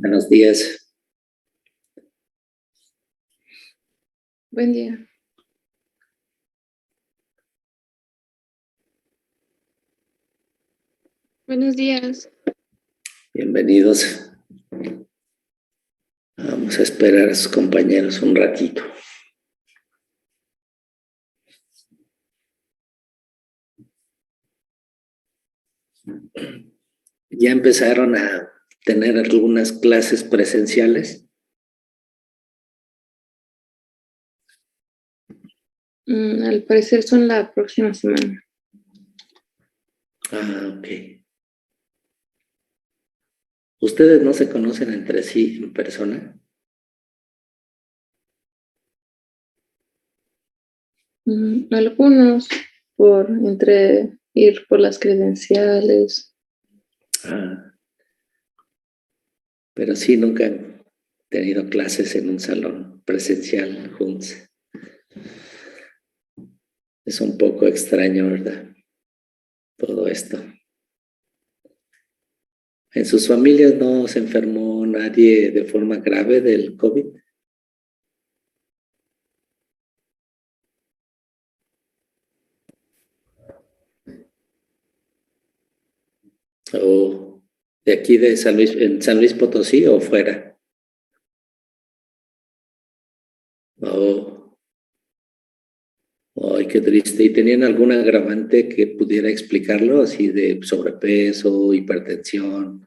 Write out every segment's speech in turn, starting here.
Buenos días. Buen día. Buenos días. Bienvenidos. Vamos a esperar a sus compañeros un ratito. ¿Ya empezaron a tener algunas clases presenciales? Al parecer son la próxima semana. Ok. ¿Ustedes no se conocen entre sí en persona? Algunos entre ir por las credenciales. Pero sí, nunca han tenido clases en un salón presencial juntos. Es un poco extraño, ¿verdad? Todo esto. ¿En sus familias no se enfermó nadie de forma grave del COVID? ¿O de aquí de San Luis, en San Luis Potosí o fuera? Ay, qué triste. ¿Y tenían algún agravante que pudiera explicarlo, así de sobrepeso, hipertensión?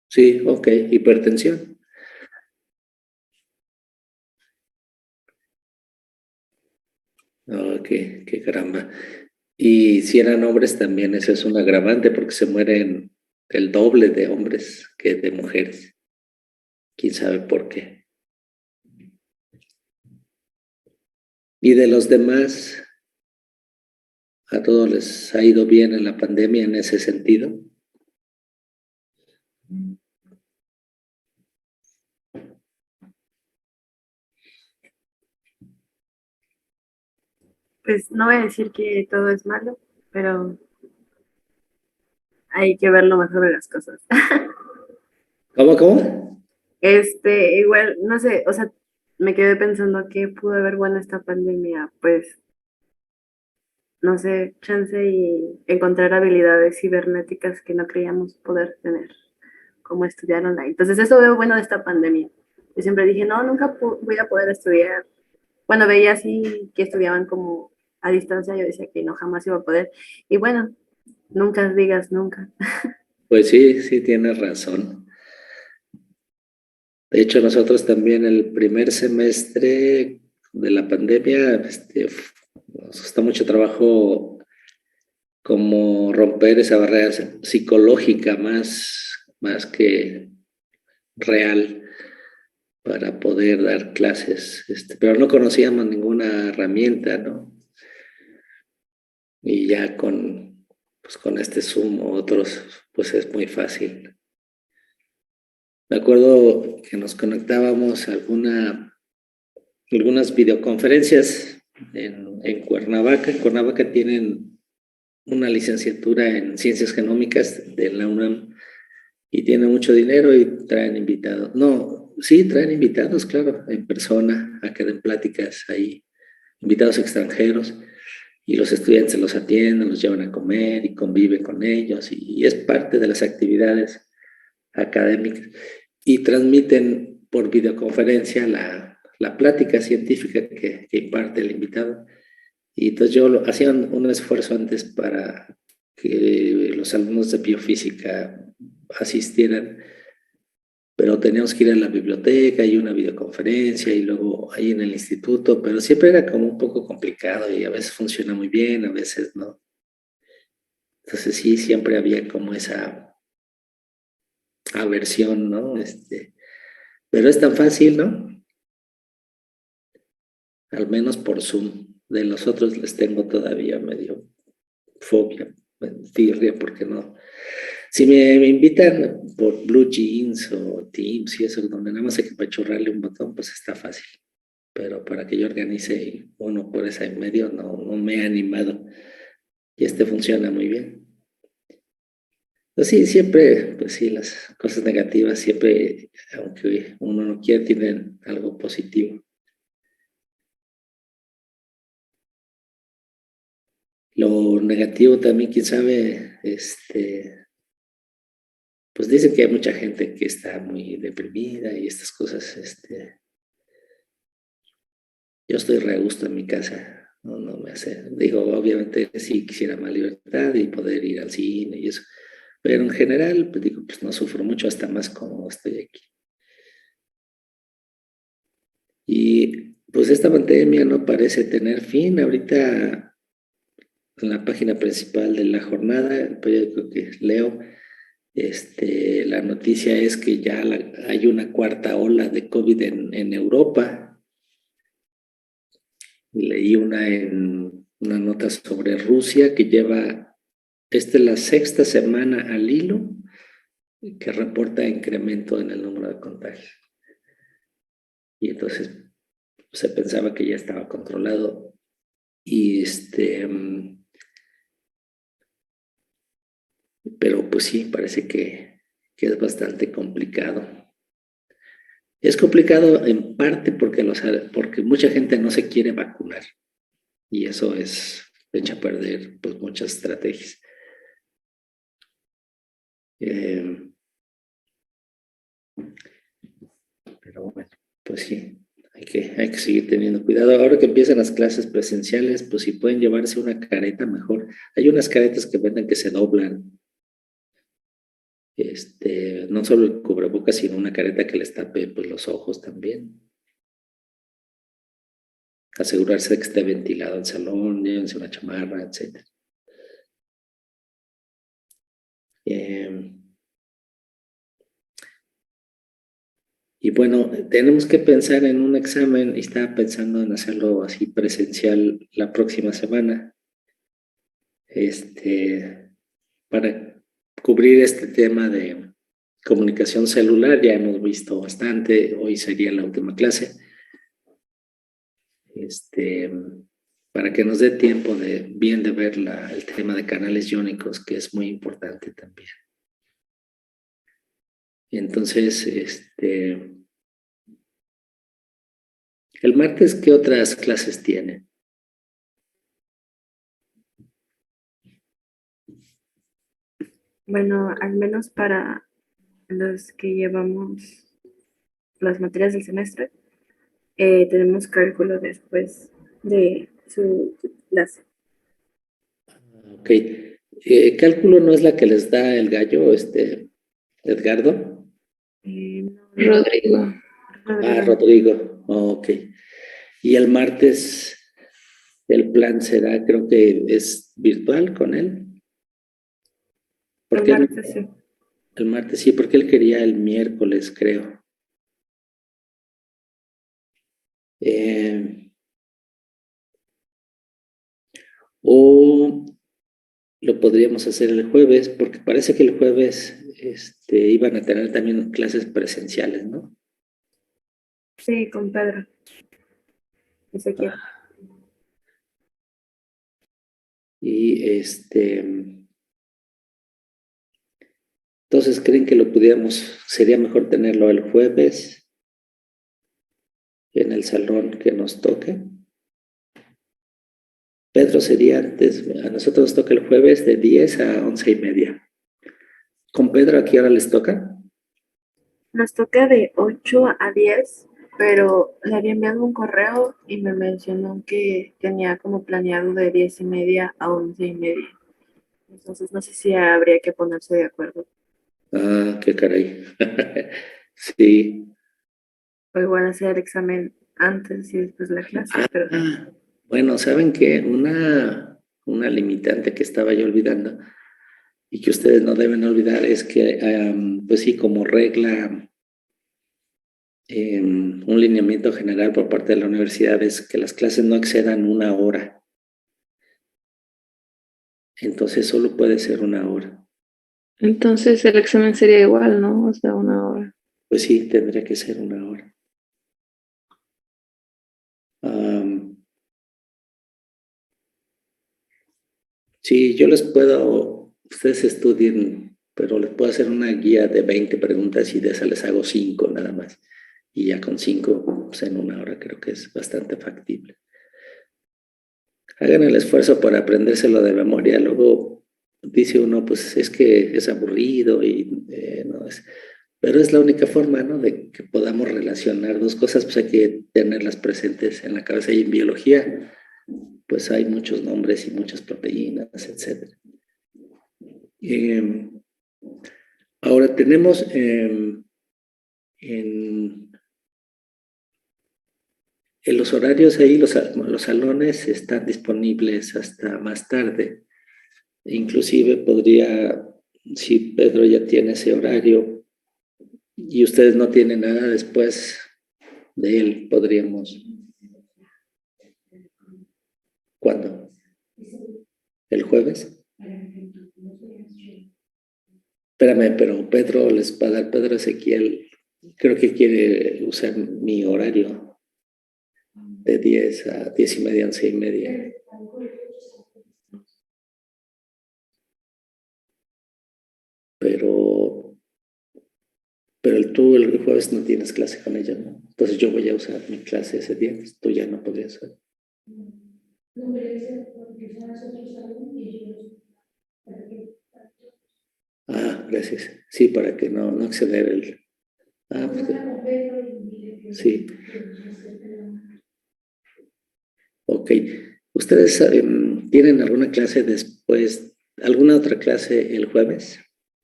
Sí, ok, hipertensión. Qué caramba. Y si eran hombres también, eso es un agravante porque se mueren el doble de hombres que de mujeres. ¿Quién sabe por qué? Y de los demás, ¿a todos les ha ido bien en la pandemia en ese sentido? Pues no voy a decir que todo es malo, pero hay que ver lo mejor de las cosas. ¿Cómo? Igual, no sé, o sea, me quedé pensando que pudo haber bueno esta pandemia, pues, no sé, chance y encontrar habilidades cibernéticas que no creíamos poder tener, como estudiar online. Entonces, eso veo bueno de esta pandemia. Yo siempre dije, no, nunca voy a poder estudiar. Cuando veía así que estudiaban como a distancia, yo decía que no, jamás iba a poder. Y bueno, nunca digas nunca. Pues sí, sí tienes razón. De hecho, nosotros también el primer semestre de la pandemia, nos costó mucho trabajo como romper esa barrera psicológica más que real para poder dar clases, pero no conocíamos ninguna herramienta, ¿no? Y ya pues con este Zoom o otros, pues es muy fácil. Me acuerdo que nos conectábamos a algunas videoconferencias en Cuernavaca. En Cuernavaca tienen una licenciatura en Ciencias Genómicas de la UNAM y tienen mucho dinero y traen invitados. No, sí, traen invitados, claro, en persona, a que den pláticas ahí, invitados extranjeros, y los estudiantes los atienden, los llevan a comer y conviven con ellos, y es parte de las actividades académicas. Y transmiten por videoconferencia la plática científica que imparte el invitado. Y entonces hacía un esfuerzo antes para que los alumnos de biofísica asistieran, pero teníamos que ir a la biblioteca y una videoconferencia y luego ahí en el instituto, pero siempre era como un poco complicado y a veces funciona muy bien, a veces no. Entonces sí, siempre había como esa aversión, ¿no? Pero es tan fácil, ¿no? Al menos por Zoom. De los otros les tengo todavía medio fobia, tirria, porque no. Si me invitan por Blue Jeans o Teams y eso, donde nada más hay que pachurrarle un botón, pues está fácil. Pero para que yo organice uno por esa en medio, no me he animado. y este funciona muy bien. Pues sí, siempre, pues sí, las cosas negativas siempre, aunque uno no quiera, tienen algo positivo. Lo negativo también, quién sabe, pues dicen que hay mucha gente que está muy deprimida y estas cosas, yo estoy re a gusto en mi casa, no me hace, digo, obviamente sí quisiera más libertad y poder ir al cine y eso, pero en general, pues digo, pues no sufro mucho, hasta más como estoy aquí. Y pues esta pandemia no parece tener fin. Ahorita en la página principal de La Jornada, el periódico que leo, la noticia es que ya hay una cuarta ola de COVID en Europa. Leí una nota sobre Rusia que lleva, esta es la sexta semana al hilo que reporta incremento en el número de contagios. Y entonces se pensaba que ya estaba controlado. Y pero pues sí, parece que es bastante complicado. Es complicado en parte porque mucha gente no se quiere vacunar y eso echa a perder pues, muchas estrategias. Pero bueno, pues sí, hay que seguir teniendo cuidado. Ahora que empiezan las clases presenciales, pues si pueden llevarse una careta mejor. Hay unas caretas que venden que se doblan. No solo el cubrebocas, sino una careta que les tape pues, los ojos también. Asegurarse de que esté ventilado el salón, llévense una chamarra, etc. Y bueno, tenemos que pensar en un examen y estaba pensando en hacerlo así presencial la próxima semana, para cubrir este tema de comunicación celular. Ya hemos visto bastante, hoy sería la última clase, para que nos dé tiempo de ver el tema de canales iónicos, que es muy importante también. Entonces, el martes, ¿qué otras clases tiene? Bueno, al menos para los que llevamos las materias del semestre, tenemos cálculo después de su clase. Ok. Cálculo no es la que les da el gallo, Edgardo. Rodrigo. Rodrigo. Ok. Y el martes el plan será, creo que es virtual con él. El martes sí. El martes sí, porque él quería el miércoles, creo. O lo podríamos hacer el jueves, porque parece que el jueves iban a tener también clases presenciales, ¿no? Sí, con Pedro. Ezequiel. Y entonces, ¿creen que sería mejor tenerlo el jueves en el salón que nos toque? Pedro sería antes, a nosotros nos toca el jueves de 10 a 11:30. ¿Con Pedro a qué hora les toca? Nos toca de 8 a 10, pero le había enviado un correo y me mencionó que tenía como planeado de 10:30 a 11:30. Entonces no sé si habría que ponerse de acuerdo. Ah, qué caray. Sí. O igual hacer el examen antes y después la clase, pero Bueno, ¿saben qué? Una limitante que estaba yo olvidando y que ustedes no deben olvidar es que, pues sí, como regla, un lineamiento general por parte de la universidad es que las clases no excedan 1 hora. Entonces solo puede ser 1 hora. Entonces el examen sería igual, ¿no? O sea, 1 hora. Pues sí, tendría que ser 1 hora. Sí, yo les puedo, ustedes estudien, pero les puedo hacer una guía de 20 preguntas y de esas les hago 5 nada más. Y ya con 5, pues en 1 hora creo que es bastante factible. Hagan el esfuerzo por aprendérselo de memoria. Luego dice uno, pues es que es aburrido y no es. Pero es la única forma, ¿no? De que podamos relacionar dos cosas, pues hay que tenerlas presentes en la cabeza. Y en biología, pues hay muchos nombres y muchas proteínas, etc. Ahora tenemos en los horarios ahí, los salones están disponibles hasta más tarde. Inclusive podría, si Pedro ya tiene ese horario y ustedes no tienen nada después de él, podríamos. ¿Cuándo? ¿El jueves? Espérame, pero Pedro les va a dar, Pedro Ezequiel, creo que quiere usar mi horario de 10 a 10 y media, 11 y media. Pero tú el jueves no tienes clase con ella, ¿no? Entonces yo voy a usar mi clase ese día, tú ya no podrías usar. Ah, gracias. Sí, para que no acceder el... Ah, pues, sí. Ok. ¿Ustedes tienen alguna clase después, alguna otra clase el jueves,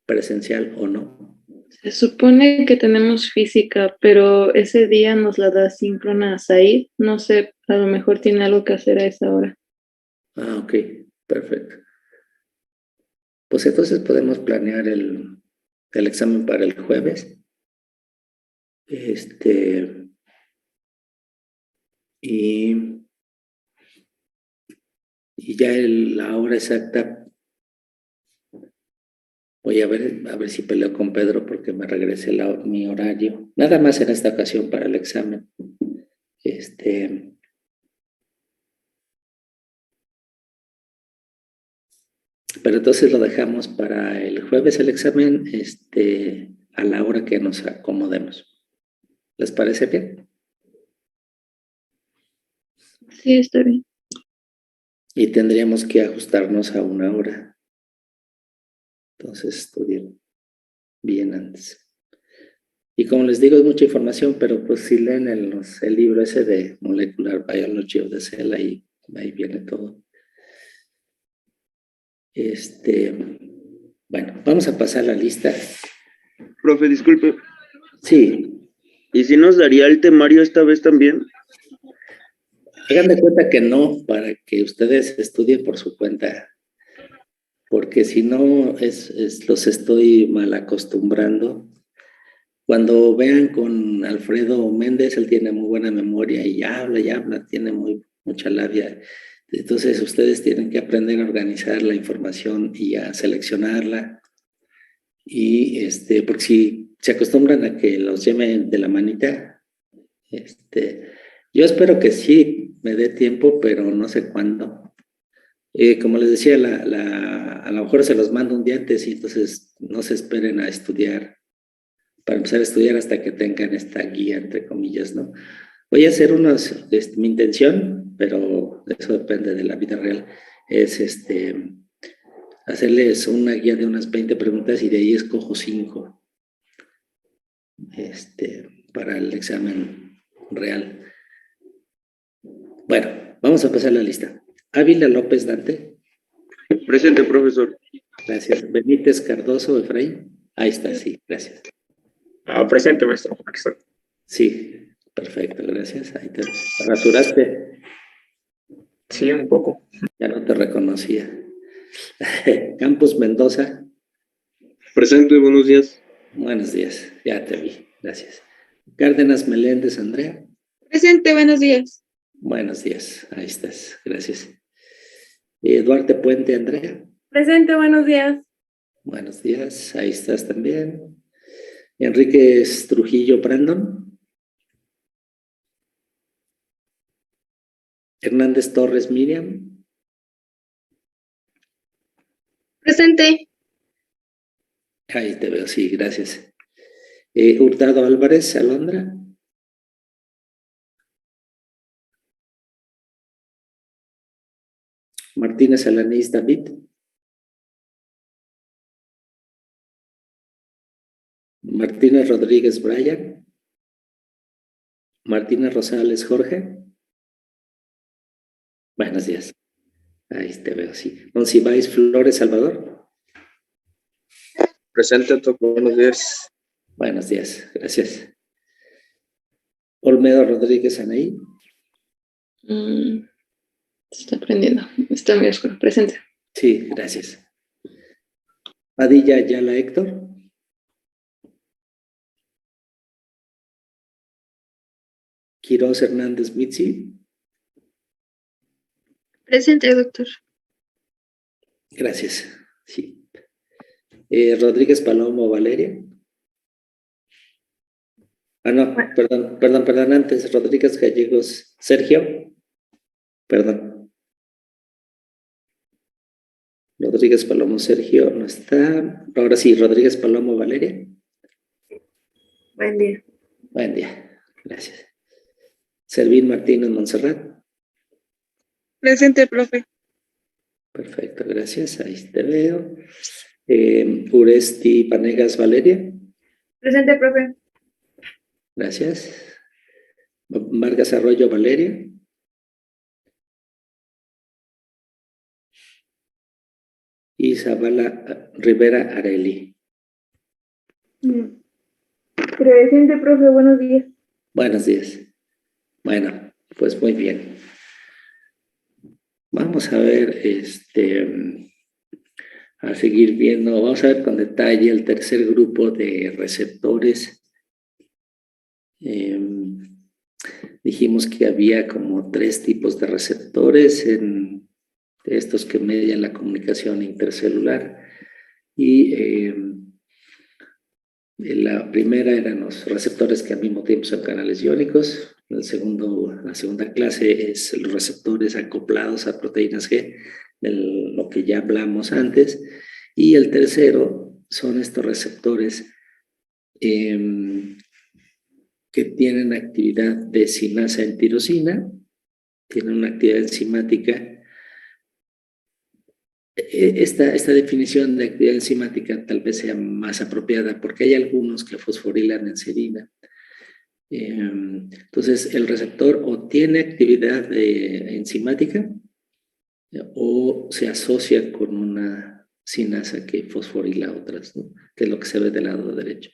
presencial o no? Se supone que tenemos física, pero ese día nos la da síncrona Said. No sé, a lo mejor tiene algo que hacer a esa hora. Ah, ok, perfecto. Pues entonces podemos planear el examen para el jueves. Y ya la hora exacta, voy a ver si peleo con Pedro porque me regrese mi horario. Nada más en esta ocasión para el examen. Pero entonces lo dejamos para el jueves el examen, a la hora que nos acomodemos. ¿Les parece bien? Sí, está bien. Y tendríamos que ajustarnos a 1 hora. Entonces estudien bien antes. Y como les digo, es mucha información, pero pues si leen el libro ese de Molecular Biology of the Cell, ahí viene todo. Bueno, vamos a pasar la lista. Profe, disculpe. Sí. ¿Y si nos daría el temario esta vez también? Hagan de cuenta que no, para que ustedes estudien por su cuenta, porque si no, los estoy mal acostumbrando. Cuando vean con Alfredo Méndez, él tiene muy buena memoria y habla, tiene mucha labia. Entonces ustedes tienen que aprender a organizar la información y a seleccionarla. Y porque si se acostumbran a que los lleven de la manita, yo espero que sí me dé tiempo, pero no sé cuándo. Como les decía, a lo mejor se los mando un día antes y entonces no se esperen a estudiar, para empezar a estudiar hasta que tengan esta guía, entre comillas, ¿no? Voy a hacer mi intención, pero eso depende de la vida real, es hacerles una guía de unas 20 preguntas y de ahí escojo 5 para el examen real. Bueno, vamos a pasar la lista. Ávila López Dante. Presente, profesor. Gracias. Benítez Cardoso Efraín. Ahí está, sí, gracias. Presente, maestro. Aquí estoy. Sí, perfecto, gracias. Ahí te rasuraste. Sí, un poco. Ya no te reconocía. Campos Mendoza. Presente, buenos días. Buenos días, ya te vi, gracias. Cárdenas Meléndez Andrea. Presente, buenos días. Buenos días, ahí estás, gracias. Duarte Puente Andrea. Presente, buenos días. Buenos días, ahí estás también. Enríquez Trujillo Brandon. Hernández Torres Miriam. Presente. Ahí te veo, sí, gracias. Hurtado Álvarez, Alondra. Martínez Alanís, David. Martínez Rodríguez, Brian. Martínez Rosales, Jorge. Buenos días. Ahí te veo, sí. Monsiváis Flores, Salvador. Presente, buenos días. Buenos días, gracias. Olmedo Rodríguez, Anaí. Se está prendiendo. Está muy oscuro. Presente. Sí, gracias. Padilla Ayala, Héctor. Quiroz Hernández, Mitzi. Presente, doctor. Gracias, sí. Rodríguez Palomo, Valeria. No, perdón, antes, Rodríguez Gallegos, Sergio. Perdón. Rodríguez Palomo, Sergio, no está. Ahora sí, Rodríguez Palomo, Valeria. Buen día. Buen día, gracias. Servín Martínez, Montserrat. Presente, profe. Perfecto, gracias, ahí te veo. Uresti Panegas, Valeria. Presente, profe. Gracias. Vargas Arroyo, Valeria. Y Zavala Rivera Areli. Presente, profe. Buenos días. Buenos días. Bueno, pues muy bien. Vamos a ver, a seguir viendo, vamos a ver con detalle el tercer grupo de receptores. Dijimos que había como 3 tipos de receptores, en estos que median la comunicación intercelular. Y la primera eran los receptores que al mismo tiempo son canales iónicos. La segunda clase es los receptores acoplados a proteínas G, de lo que ya hablamos antes. Y el tercero son estos receptores que tienen actividad de sinasa en tirosina, tienen una actividad enzimática. Esta definición de actividad enzimática tal vez sea más apropiada porque hay algunos que fosforilan en serina. Entonces, el receptor o tiene actividad enzimática o se asocia con una sinasa que fosforila otras, ¿no? Que es lo que se ve del lado derecho.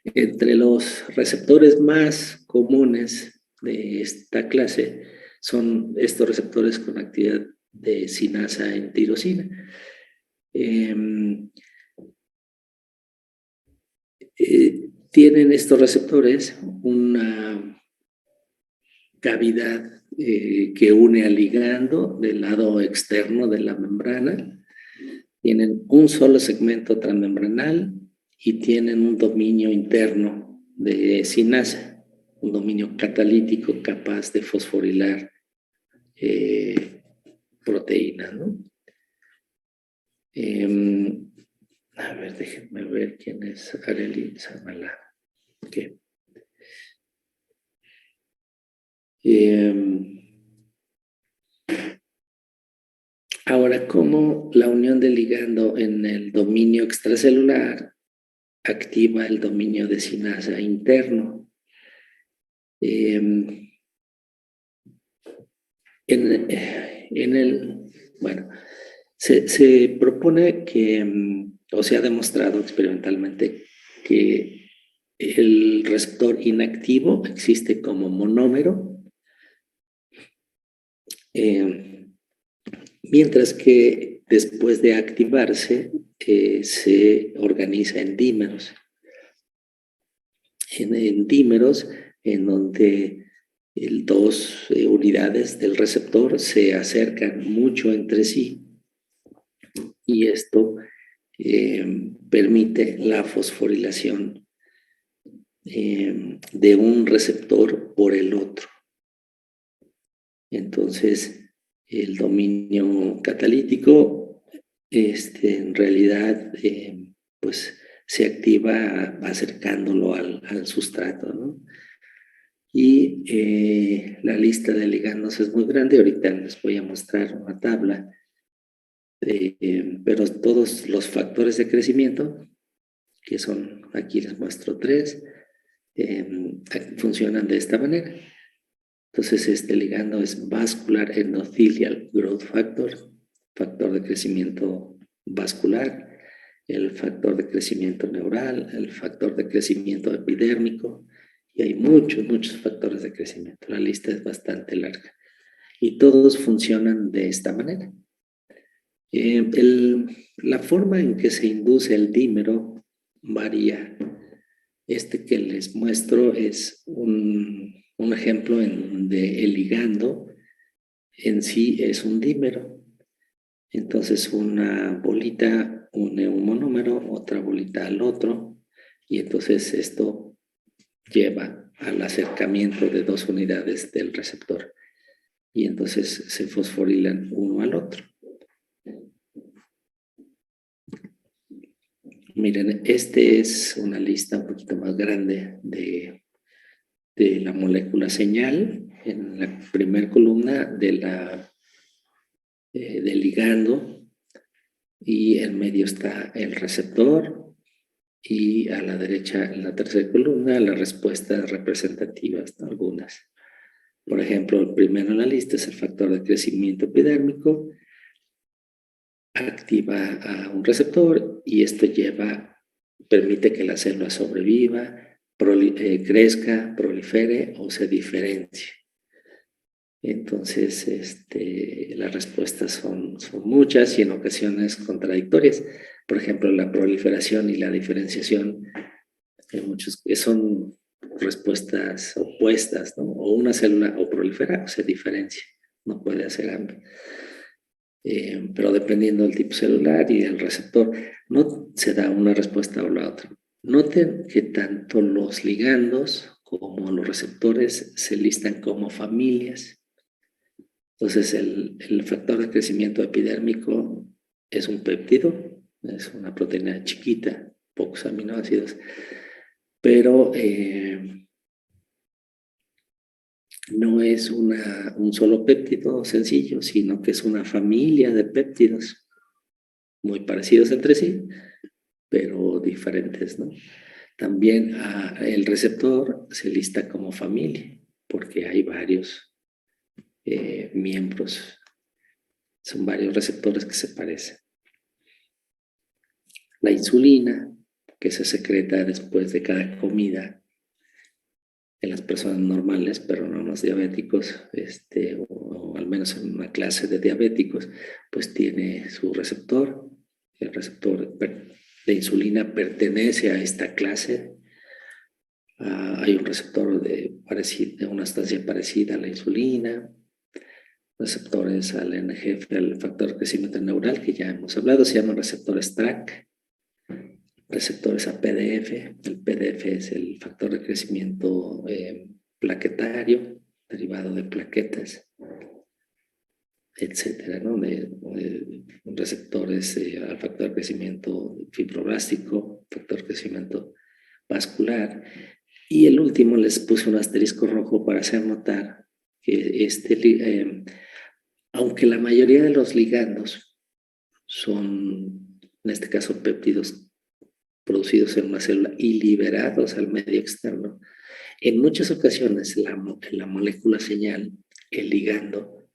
Entre los receptores más comunes de esta clase son estos receptores con actividad de sinasa en tirosina. Tienen estos receptores una cavidad que une al ligando del lado externo de la membrana. Tienen un solo segmento transmembranal y tienen un dominio interno de sinasa, un dominio catalítico capaz de fosforilar proteínas, ¿no? A ver, déjenme ver quién es Areli Zavala. Okay. Ahora, ¿cómo la unión del ligando en el dominio extracelular activa el dominio de sinasa interno? Bueno, se propone que, o se ha demostrado experimentalmente, que el receptor inactivo existe como monómero, mientras que después de activarse se organiza en dímeros. En dímeros en donde dos unidades del receptor se acercan mucho entre sí y esto permite la fosforilación de un receptor por el otro. Entonces, el dominio catalítico en realidad, pues se activa acercándolo al sustrato, ¿no? Y la lista de ligandos es muy grande. Ahorita les voy a mostrar una tabla, pero todos los factores de crecimiento, que son, aquí les muestro 3, funcionan de esta manera. Entonces, este ligando es Vascular Endothelial Growth Factor, factor de crecimiento vascular, el factor de crecimiento neural, el factor de crecimiento epidérmico, y hay muchos factores de crecimiento. La lista es bastante larga. Y todos funcionan de esta manera. La forma en que se induce el dímero varía. Este que les muestro es un ejemplo en donde el ligando en sí es un dímero. Entonces una bolita une un monómero, otra bolita al otro, y entonces esto lleva al acercamiento de 2 unidades del receptor. Y entonces se fosforilan uno al otro. Miren, este es una lista un poquito más grande de la molécula señal. En la primera columna del ligando, y en medio está el receptor, y a la derecha, en la tercera columna, las respuestas representativas, ¿no? Algunas. Por ejemplo, el primero en la lista es el factor de crecimiento epidérmico. Activa a un receptor y esto permite que la célula sobreviva, crezca, prolifere o se diferencie. Entonces, las respuestas son muchas y en ocasiones contradictorias. Por ejemplo, la proliferación y la diferenciación son respuestas opuestas, ¿no? O una célula o prolifera o se diferencia, no puede hacer ambas. Pero dependiendo del tipo celular y del receptor, no se da una respuesta o la otra. Noten que tanto los ligandos como los receptores se listan como familias. Entonces, el factor de crecimiento epidérmico es un péptido, es una proteína chiquita, pocos aminoácidos, pero no es un solo péptido sencillo, sino que es una familia de péptidos muy parecidos entre sí, pero diferentes, ¿no? También el receptor se lista como familia, porque hay varios miembros. Son varios receptores que se parecen. La insulina, que se secreta después de cada comida en las personas normales, pero no en los diabéticos, o al menos en una clase de diabéticos, pues tiene su receptor. El receptor de insulina pertenece a esta clase. Hay un receptor de una sustancia parecida a la insulina, receptores al NGF, al factor de crecimiento neural, que ya hemos hablado, se llaman receptores TRAC, receptores a PDF. El PDF es el factor de crecimiento plaquetario, derivado de plaquetas, etcétera, ¿no? Receptores al factor de crecimiento fibroblástico, factor de crecimiento vascular. Y el último les puse un asterisco rojo para hacer notar que aunque la mayoría de los ligandos son, en este caso, péptidos producidos en una célula y liberados al medio externo, en muchas ocasiones la molécula señal, el ligando,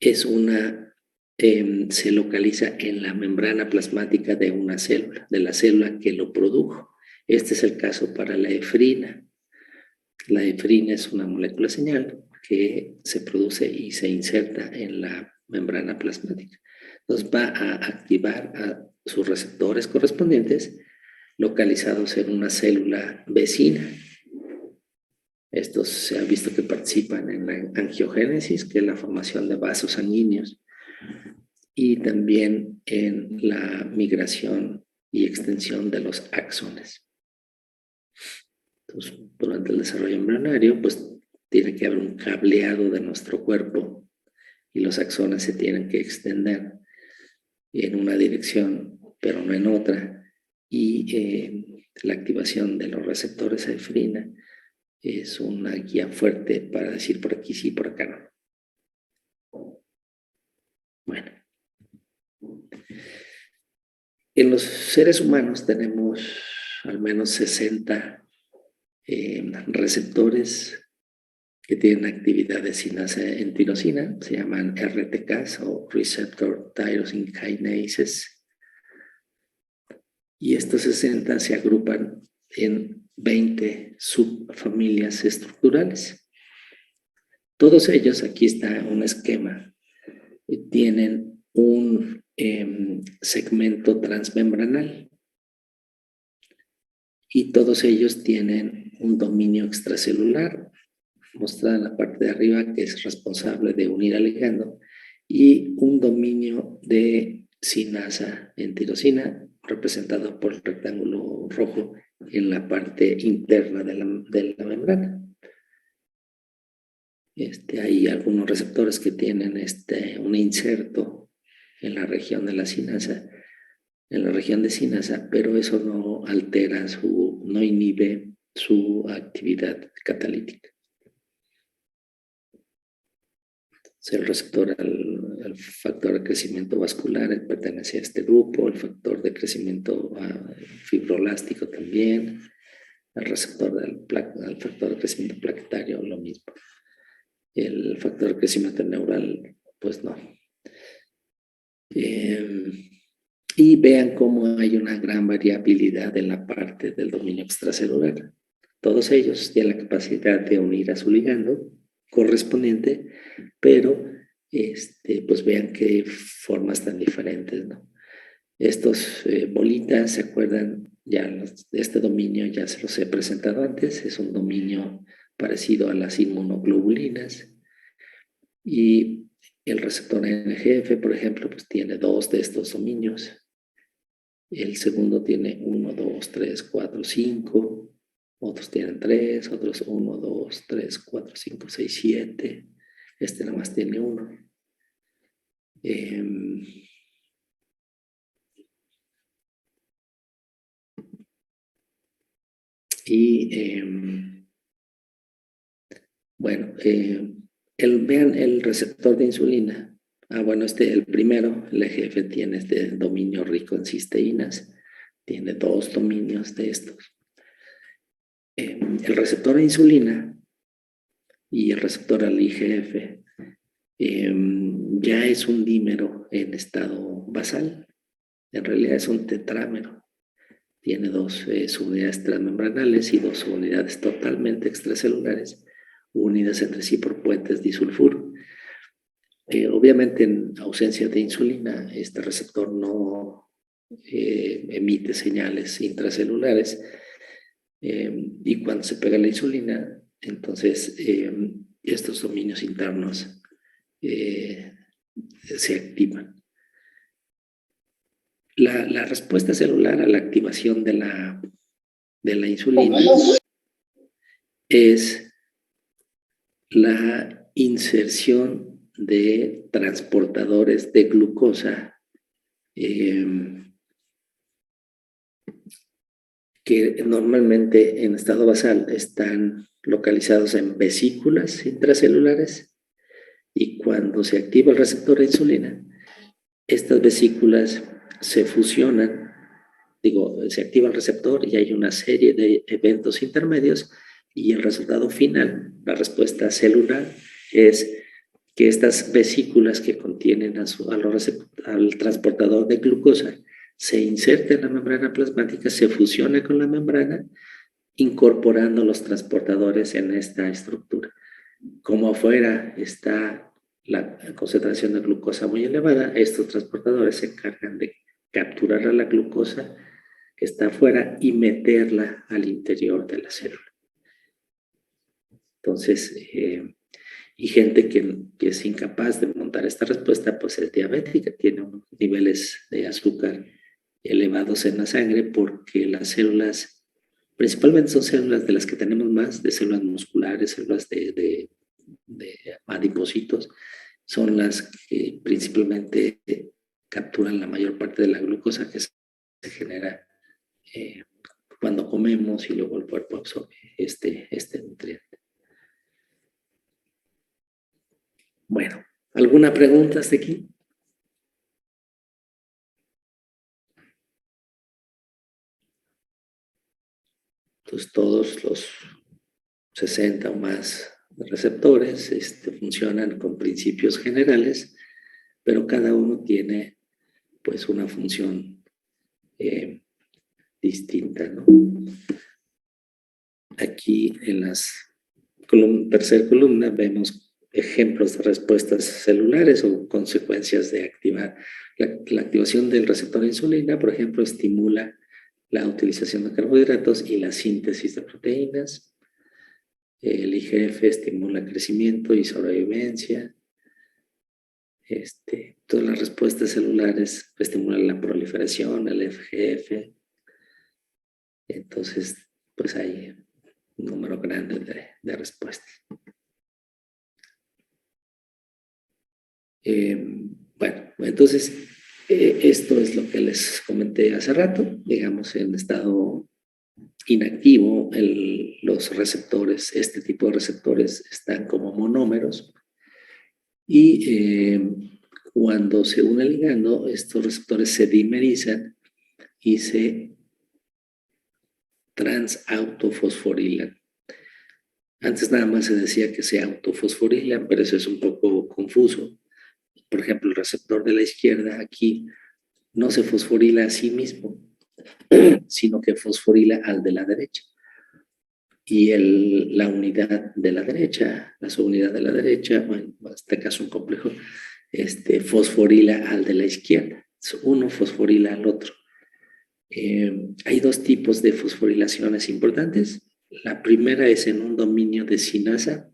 se localiza en la membrana plasmática de una célula, de la célula que lo produjo. Este es el caso para la efrina. La efrina es una molécula señal que se produce y se inserta en la membrana plasmática. Entonces va a activar a sus receptores correspondientes localizados en una célula vecina. Estos se ha visto que participan en la angiogénesis, que es la formación de vasos sanguíneos, y también en la migración y extensión de los axones. Entonces, durante el desarrollo embrionario, pues tiene que haber un cableado de nuestro cuerpo y los axones se tienen que extender en una dirección, pero no en otra, y la activación de los receptores a efedrina es una guía fuerte para decir por aquí sí, por acá no. Bueno. En los seres humanos tenemos al menos 60 receptores que tienen actividad de sinasa en tirosina, se llaman RTKs o Receptor Tyrosine Kinases. Y estos 60 se agrupan en 20 subfamilias estructurales. Todos ellos, aquí está un esquema, tienen un segmento transmembranal y todos ellos tienen un dominio extracelular, mostrada en la parte de arriba, que es responsable de unir al ligando, y un dominio de sinasa en tirosina, representado por el rectángulo rojo en la parte interna de la membrana. Hay algunos receptores que tienen un inserto en la región de la sinasa, en la región de sinasa, pero eso no altera no inhibe su actividad catalítica. El receptor al factor de crecimiento vascular pertenece a este grupo, el factor de crecimiento fibroelástico también, el receptor al factor de crecimiento plaquetario, lo mismo. El factor de crecimiento neural, pues no. Y vean cómo hay una gran variabilidad en la parte del dominio extracelular. Todos ellos tienen la capacidad de unir a su ligando correspondiente, pero pues vean qué formas tan diferentes, ¿no? Estos bolitas, ¿se acuerdan? Ya este dominio ya se los he presentado antes, es un dominio parecido a las inmunoglobulinas, y el receptor NGF, por ejemplo, pues tiene 2 de estos dominios. El segundo tiene 1, 2, 3, 4, 5. Otros tienen 3, otros 1, 2, 3, 4, 5, 6, 7. Este nada más tiene 1. Bueno, vean el receptor de insulina. Bueno, el primero, el EGF, tiene este dominio rico en cisteínas. Tiene 2 dominios de estos. El receptor de insulina y el receptor al IGF ya es un dímero en estado basal. En realidad es un tetrámero. Tiene 2 subunidades transmembranales y 2 subunidades totalmente extracelulares, unidas entre sí por puentes disulfuro. Obviamente, en ausencia de insulina, este receptor no emite señales intracelulares, y cuando se pega la insulina, entonces estos dominios internos se activan. La respuesta celular a la activación de la insulina es la inserción de transportadores de glucosa que normalmente en estado basal están localizados en vesículas intracelulares, y cuando se activa el receptor de insulina, estas vesículas se fusionan, se activa el receptor y hay una serie de eventos intermedios, y el resultado final, la respuesta celular, es que estas vesículas que contienen al transportador de glucosa se inserten en la membrana plasmática, se fusione con la membrana, incorporando los transportadores en esta estructura. Como afuera está la concentración de glucosa muy elevada, estos transportadores se encargan de capturar a la glucosa que está afuera y meterla al interior de la célula. Entonces, y gente que es incapaz de montar esta respuesta, pues es diabética, tiene unos niveles de azúcar elevados en la sangre, porque las células, principalmente son células de las que tenemos más, de células musculares, células de adipocitos, son las que principalmente capturan la mayor parte de la glucosa que se genera cuando comemos y luego el cuerpo absorbe este nutriente. Bueno, ¿alguna pregunta hasta aquí? Entonces todos los 60 o más receptores funcionan con principios generales, pero cada uno tiene pues una función distinta, ¿no? Aquí en la tercera columna vemos ejemplos de respuestas celulares o consecuencias de activar. La activación del receptor de insulina, por ejemplo, estimula la utilización de carbohidratos y la síntesis de proteínas. El IGF estimula crecimiento y sobrevivencia. Todas las respuestas celulares estimulan la proliferación, el FGF. Entonces, pues hay un número grande de respuestas. Bueno, entonces, esto es lo que les comenté hace rato. Digamos, en estado inactivo, los receptores, este tipo de receptores están como monómeros. Y cuando se une el ligando, estos receptores se dimerizan y se transautofosforilan. Antes nada más se decía que se autofosforilan, pero eso es un poco confuso. Por ejemplo, el receptor de la izquierda aquí no se fosforila a sí mismo, sino que fosforila al de la derecha. Y la unidad de la derecha, la subunidad de la derecha, bueno, en este caso un complejo, fosforila al de la izquierda. Uno fosforila al otro. Hay dos tipos de fosforilaciones importantes. La primera es en un dominio de sinasa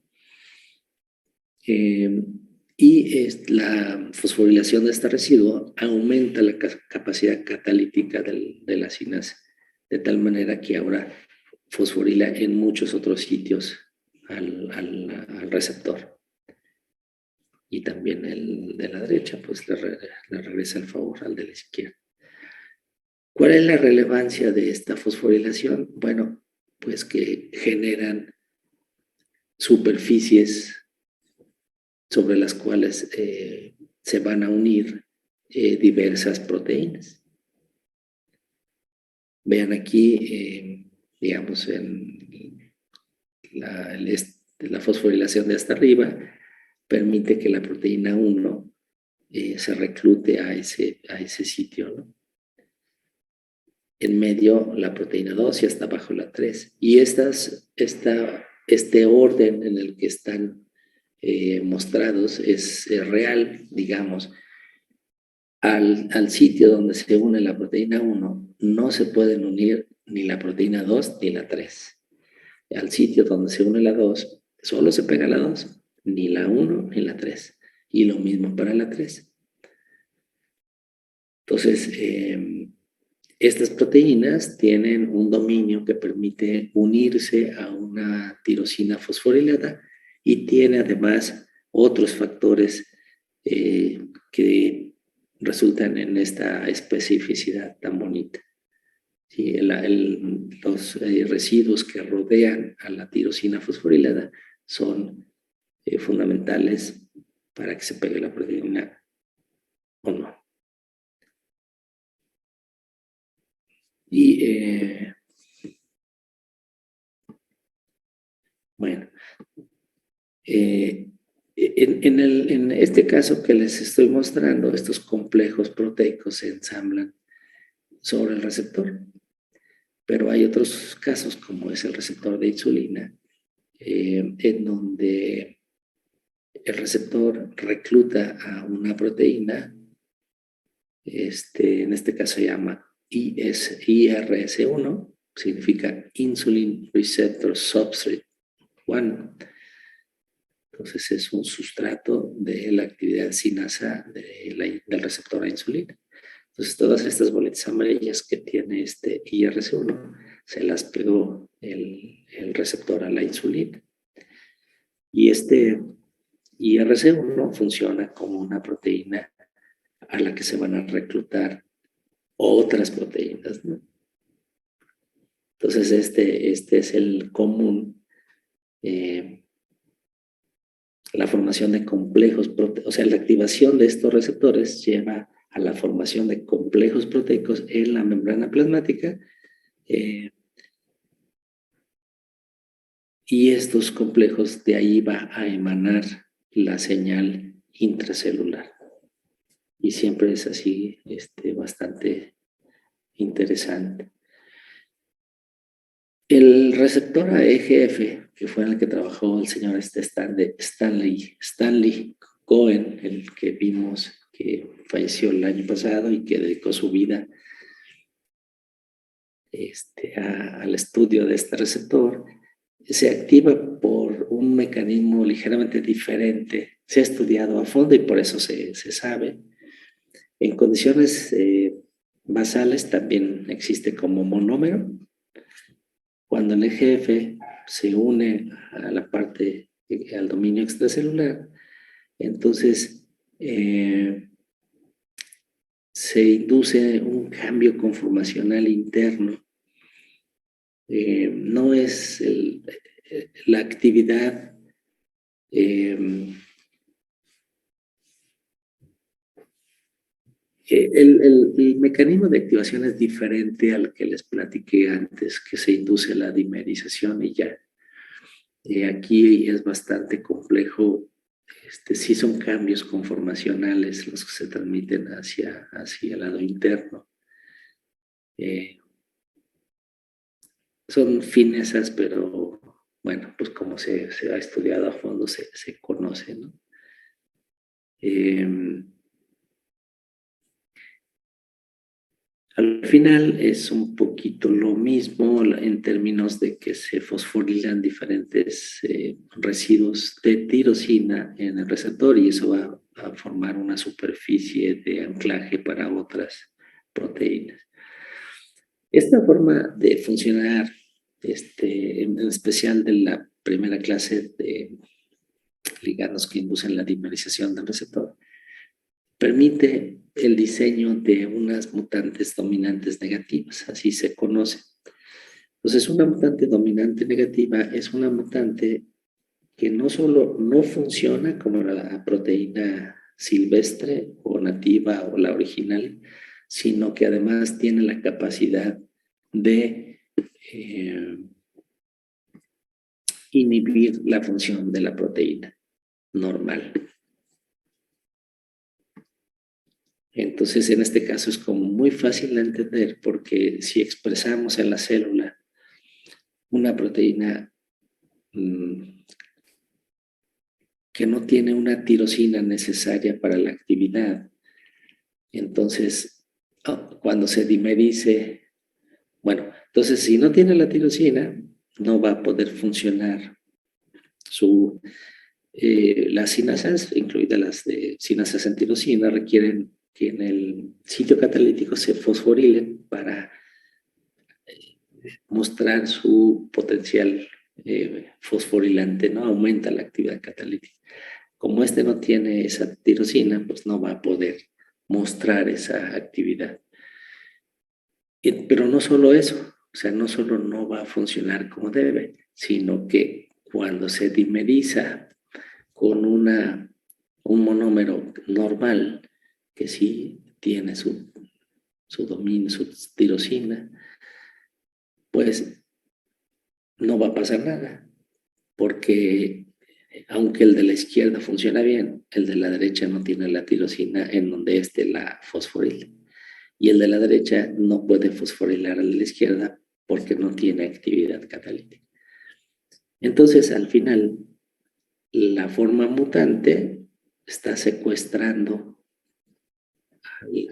y la fosforilación de este residuo aumenta la capacidad catalítica de la sinasa, de tal manera que ahora fosforila en muchos otros sitios al receptor. Y también el de la derecha, pues le regresa el favor al de la izquierda. ¿Cuál es la relevancia de esta fosforilación? Bueno, pues que generan superficies sobre las cuales se van a unir diversas proteínas. Vean aquí, digamos, en la fosforilación de hasta arriba, permite que la proteína 1 se reclute a ese sitio, ¿no? En medio la proteína 2 y hasta abajo la 3. Y este orden en el que están mostrados es real, digamos. Al sitio donde se une la proteína 1 no se pueden unir ni la proteína 2 ni la 3. Al sitio donde se une la 2, solo se pega la 2, ni la 1 ni la 3. Y lo mismo para la 3. Entonces, estas proteínas tienen un dominio que permite unirse a una tirosina fosforilada y tiene además otros factores que resultan en esta especificidad tan bonita. ¿Sí? Los residuos que rodean a la tirosina fosforilada son fundamentales para que se pegue la proteína o no. Y bueno, en este caso que les estoy mostrando, estos complejos proteicos se ensamblan sobre el receptor. Pero hay otros casos, como es el receptor de insulina, en donde el receptor recluta a una proteína, en este caso se llama IRS1, significa Insulin Receptor Substrate 1. Entonces es un sustrato de la actividad sinasa del receptor a insulina. Entonces todas estas bolitas amarillas que tiene este IRS1 se las pegó el receptor a la insulina. Y este IRS1 funciona como una proteína a la que se van a reclutar otras proteínas, ¿no? Entonces, este es el común, la formación de complejos proteicos, o sea, la activación de estos receptores lleva a la formación de complejos proteicos en la membrana plasmática, y estos complejos, de ahí va a emanar la señal intracelular. Y siempre es así, bastante interesante. El receptor AEGF, que fue en el que trabajó el señor Stanley Cohen, el que vimos que falleció el año pasado y que dedicó su vida al estudio de este receptor, se activa por un mecanismo ligeramente diferente. Se ha estudiado a fondo y por eso se sabe. En condiciones basales también existe como monómero. Cuando el EGF se une a la parte, al dominio extracelular, entonces se induce un cambio conformacional interno. No es la actividad el mecanismo de activación es diferente al que les platiqué antes, que se induce la dimerización y ya. Aquí es bastante complejo. Sí son cambios conformacionales los que se transmiten hacia el lado interno. Son finezas, pero bueno, pues como se ha estudiado a fondo, se conoce, ¿no? Al final es un poquito lo mismo en términos de que se fosforilan diferentes residuos de tirosina en el receptor y eso va a formar una superficie de anclaje para otras proteínas. Esta forma de funcionar, en especial de la primera clase de ligandos que inducen la dimerización del receptor, permite el diseño de unas mutantes dominantes negativas, así se conoce. Entonces, una mutante dominante negativa es una mutante que no solo no funciona como la proteína silvestre o nativa o la original, sino que además tiene la capacidad de inhibir la función de la proteína normal. Entonces, en este caso es como muy fácil de entender porque si expresamos en la célula una proteína que no tiene una tirosina necesaria para la actividad, entonces cuando se dimerice, bueno, entonces si no tiene la tirosina, no va a poder funcionar las sinasas, incluidas las de sinasas en tirosina, requieren que en el sitio catalítico se fosforilen para mostrar su potencial fosforilante, ¿no? Aumenta la actividad catalítica. Como no tiene esa tirosina, pues no va a poder mostrar esa actividad. Pero no solo eso, o sea, no solo no va a funcionar como debe, sino que cuando se dimeriza con un monómero normal, que sí tiene su dominio, su tirosina, pues no va a pasar nada, porque aunque el de la izquierda funciona bien, el de la derecha no tiene la tirosina en donde la fosforila. Y el de la derecha no puede fosforilar al de la izquierda porque no tiene actividad catalítica. Entonces, al final, la forma mutante está secuestrando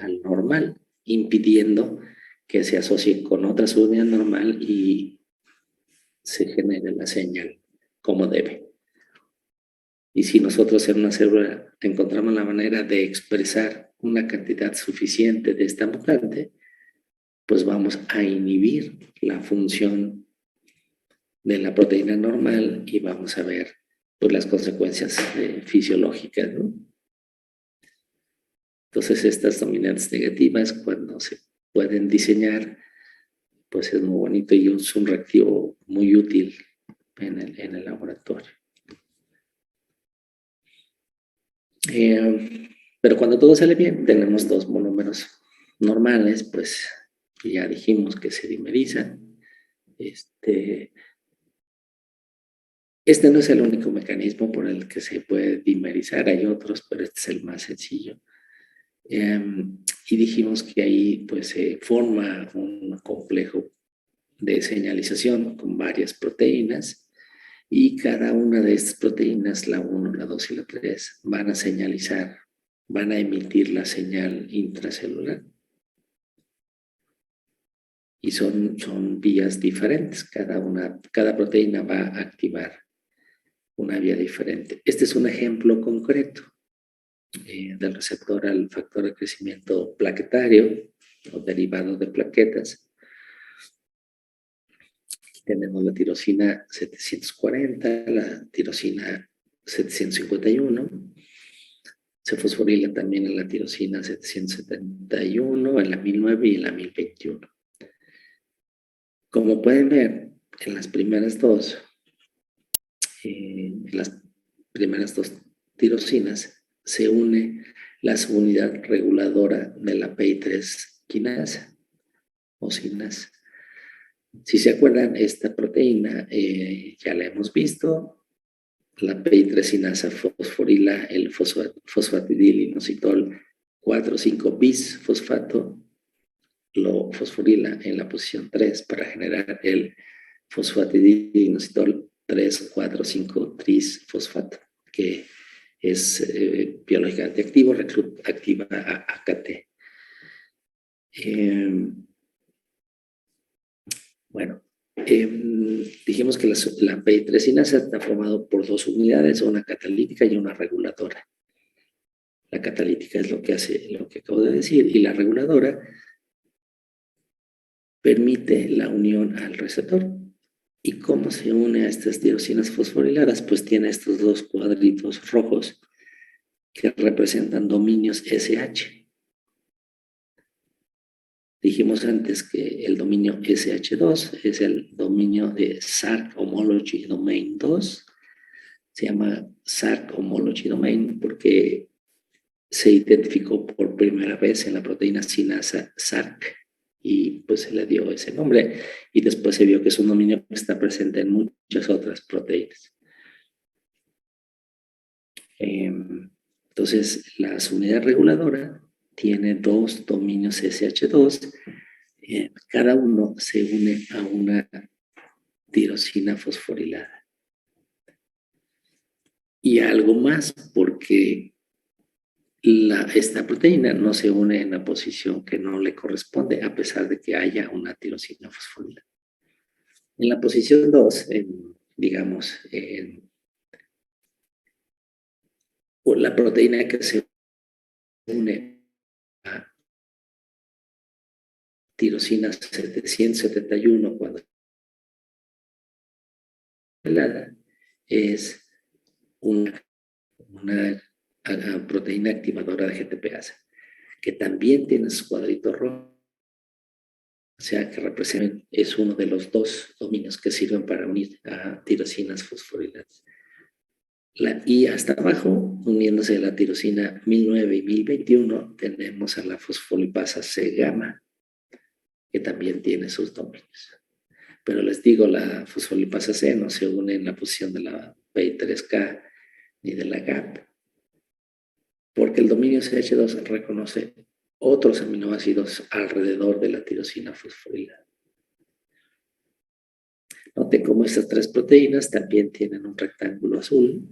al normal, impidiendo que se asocie con otra subunidad normal y se genere la señal como debe. Y si nosotros en una célula encontramos la manera de expresar una cantidad suficiente de esta mutante, pues vamos a inhibir la función de la proteína normal y vamos a ver pues, las consecuencias fisiológicas, ¿no? Entonces, estas dominantes negativas, cuando se pueden diseñar, pues es muy bonito y es un reactivo muy útil en el laboratorio. Pero cuando todo sale bien, tenemos dos monómeros normales, pues ya dijimos que se dimerizan. Este no es el único mecanismo por el que se puede dimerizar, hay otros, pero este es el más sencillo. Y dijimos que ahí pues se forma un complejo de señalización con varias proteínas y cada una de estas proteínas, la 1, la 2 y la 3, van a señalizar, van a emitir la señal intracelular. Y son vías diferentes, cada proteína va a activar una vía diferente. Este es un ejemplo concreto del receptor al factor de crecimiento plaquetario o derivado de plaquetas. Aquí tenemos la tirosina 740, la tirosina 751. Se fosforila también en la tirosina 771, en la 1009 y en la 1021. Como pueden ver, en las primeras dos tirosinas se une la subunidad reguladora de la PI3 quinasa o sinasa. Si se acuerdan, esta proteína ya la hemos visto. La PI3 sinasa fosforila el fosfatidilinositol 4,5 bis fosfato, lo fosforila en la posición 3 para generar el fosfatidilinositol 3,4,5 tris fosfato, que es biológicamente activo, activa a AKT. Dijimos que la PI3 sinasa está formado por dos unidades, una catalítica y una reguladora. La catalítica es lo que hace lo que acabo de decir, y la reguladora permite la unión al receptor. ¿Y cómo se une a estas tirosinas fosforiladas? Pues tiene estos dos cuadritos rojos que representan dominios SH. Dijimos antes que el dominio SH2 es el dominio de Sark Homology Domain 2. Se llama Sark Homology Domain porque se identificó por primera vez en la proteína sinasa Sark y pues se le dio ese nombre y después se vio que es un dominio que está presente en muchas otras proteínas. Entonces, la unidad reguladora tiene dos dominios SH2, cada uno se une a una tirosina fosforilada. Y algo más, porque esta proteína no se une en la posición que no le corresponde, a pesar de que haya una tirosina fosforilada. En la posición 2, digamos, la proteína que se une a tirosina 771 cuando es una proteína activadora de GTPase, que también tiene su cuadrito rojo, o sea que representa, es uno de los dos dominios que sirven para unir a tirosinas fosforiladas. Y hasta abajo, uniéndose a la tirosina 1009 y 1021, tenemos a la fosfolipasa C gamma, que también tiene sus dominios. Pero les digo, la fosfolipasa C no se une en la posición de la PI3K ni de la GAP, porque el dominio CH2 reconoce otros aminoácidos alrededor de la tirosina fosforilada. Note cómo estas tres proteínas también tienen un rectángulo azul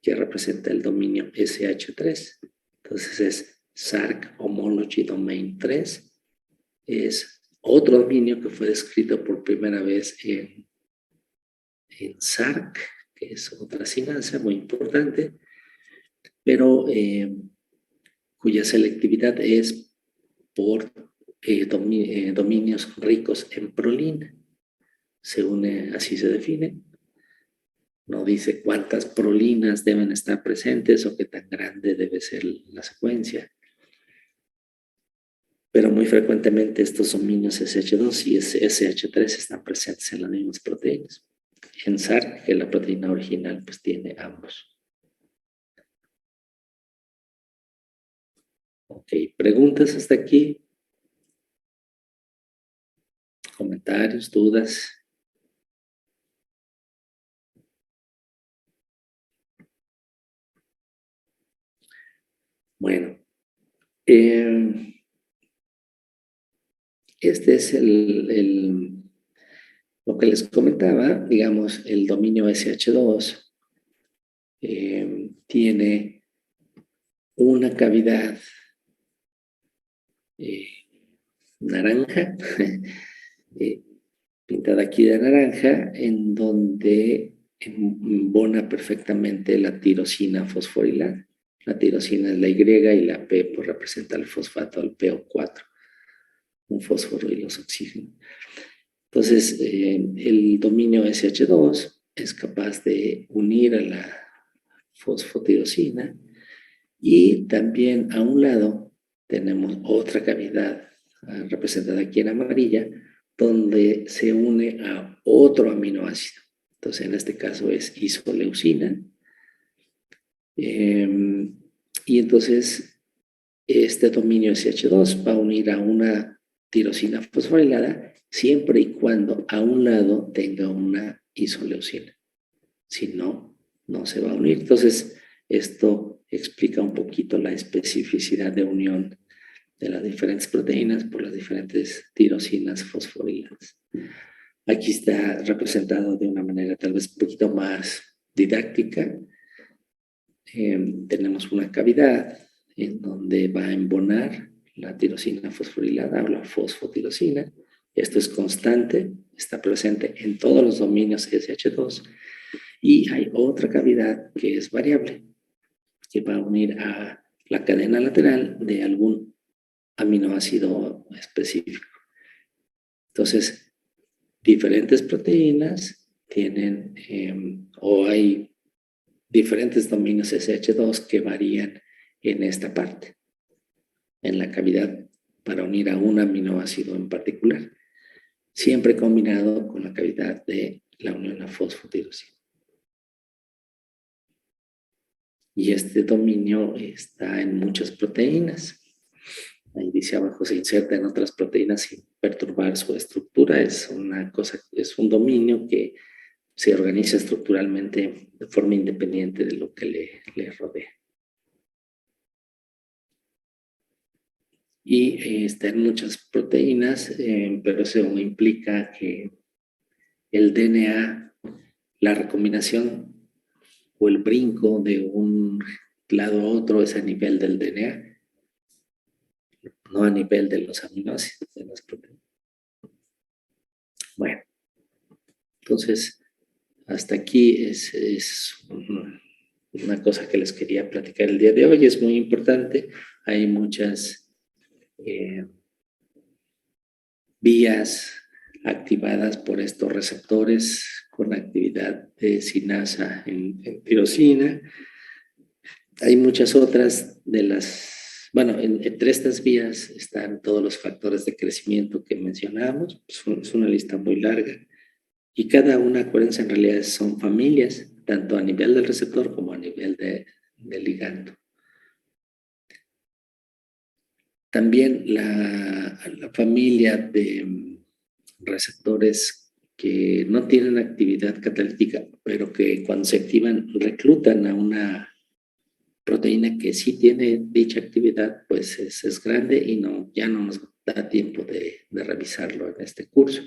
que representa el dominio SH3. Entonces es Sark Homology Domain 3. Es otro dominio que fue descrito por primera vez en Sark, que es otra sinasa muy importante, pero cuya selectividad es por dominios ricos en prolina. Se une, así se define. No dice cuántas prolinas deben estar presentes o qué tan grande debe ser la secuencia. pero muy frecuentemente estos dominios SH2 y SH3 están presentes en las mismas proteínas. Pensar que la proteína original pues tiene ambos. Ok, ¿preguntas hasta aquí? ¿Comentarios, dudas? Bueno, este es lo que les comentaba, digamos, el dominio SH2 tiene una cavidad naranja, pintada aquí de naranja, en donde embona perfectamente la tirosina fosforilada. La tirosina es la Y y la P pues, representa el fosfato, el PO4, un fósforo y los oxígenos. Entonces, el dominio SH2 es capaz de unir a la fosfotirosina y también a un lado tenemos otra cavidad representada aquí en amarilla, donde se une a otro aminoácido. Entonces, en este caso es isoleucina. Y entonces, este dominio SH2 va a unir a una tirosina fosforilada siempre y cuando a un lado tenga una isoleucina. Si no, no se va a unir. Entonces, esto explica un poquito la especificidad de unión de las diferentes proteínas por las diferentes tirosinas fosforiladas. Aquí está representado de una manera tal vez un poquito más didáctica. Tenemos una cavidad en donde va a embonar la tirosina fosforilada o la fosfotirosina. Esto es constante, está presente en todos los dominios SH2. Y hay otra cavidad que es variable, que va a unir a la cadena lateral de algún aminoácido específico. Entonces, diferentes proteínas tienen o hay diferentes dominios SH2 que varían en esta parte, en la cavidad para unir a un aminoácido en particular, siempre combinado con la cavidad de la unión a fosfotirosina. Y este dominio está en muchas proteínas. Ahí dice abajo, se inserta en otras proteínas sin perturbar su estructura. Es una cosa, es un dominio que se organiza estructuralmente de forma independiente de lo que le rodea. Y está en muchas proteínas, pero eso implica que el DNA, la recombinación o el brinco de un lado a otro es a nivel del DNA, no a nivel de los aminoácidos de las proteínas. Bueno, entonces, hasta aquí es una cosa que les quería platicar el día de hoy. Es muy importante. Hay muchas vías activadas por estos receptores con actividad de sinasa en tirosina. Hay muchas otras de las, bueno, entre estas vías están todos los factores de crecimiento que mencionamos. Es una lista muy larga. Y cada una, acuérdense, en realidad son familias, tanto a nivel del receptor como a nivel del ligando. También la familia de receptores que no tienen actividad catalítica, pero que cuando se activan reclutan a una proteína que sí tiene dicha actividad, pues es grande y ya no nos da tiempo de revisarlo en este curso.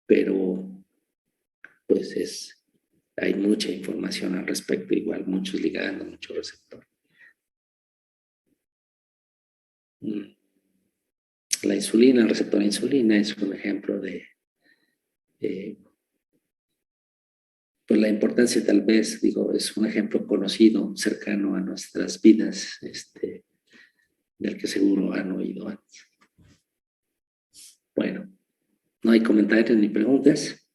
Pero pues hay mucha información al respecto, igual muchos ligandos, muchos receptores. La insulina, el receptor de insulina es un ejemplo de pues la importancia tal vez, digo, es un ejemplo conocido, cercano a nuestras vidas, del que seguro han oído antes. Bueno, no hay comentarios ni preguntas.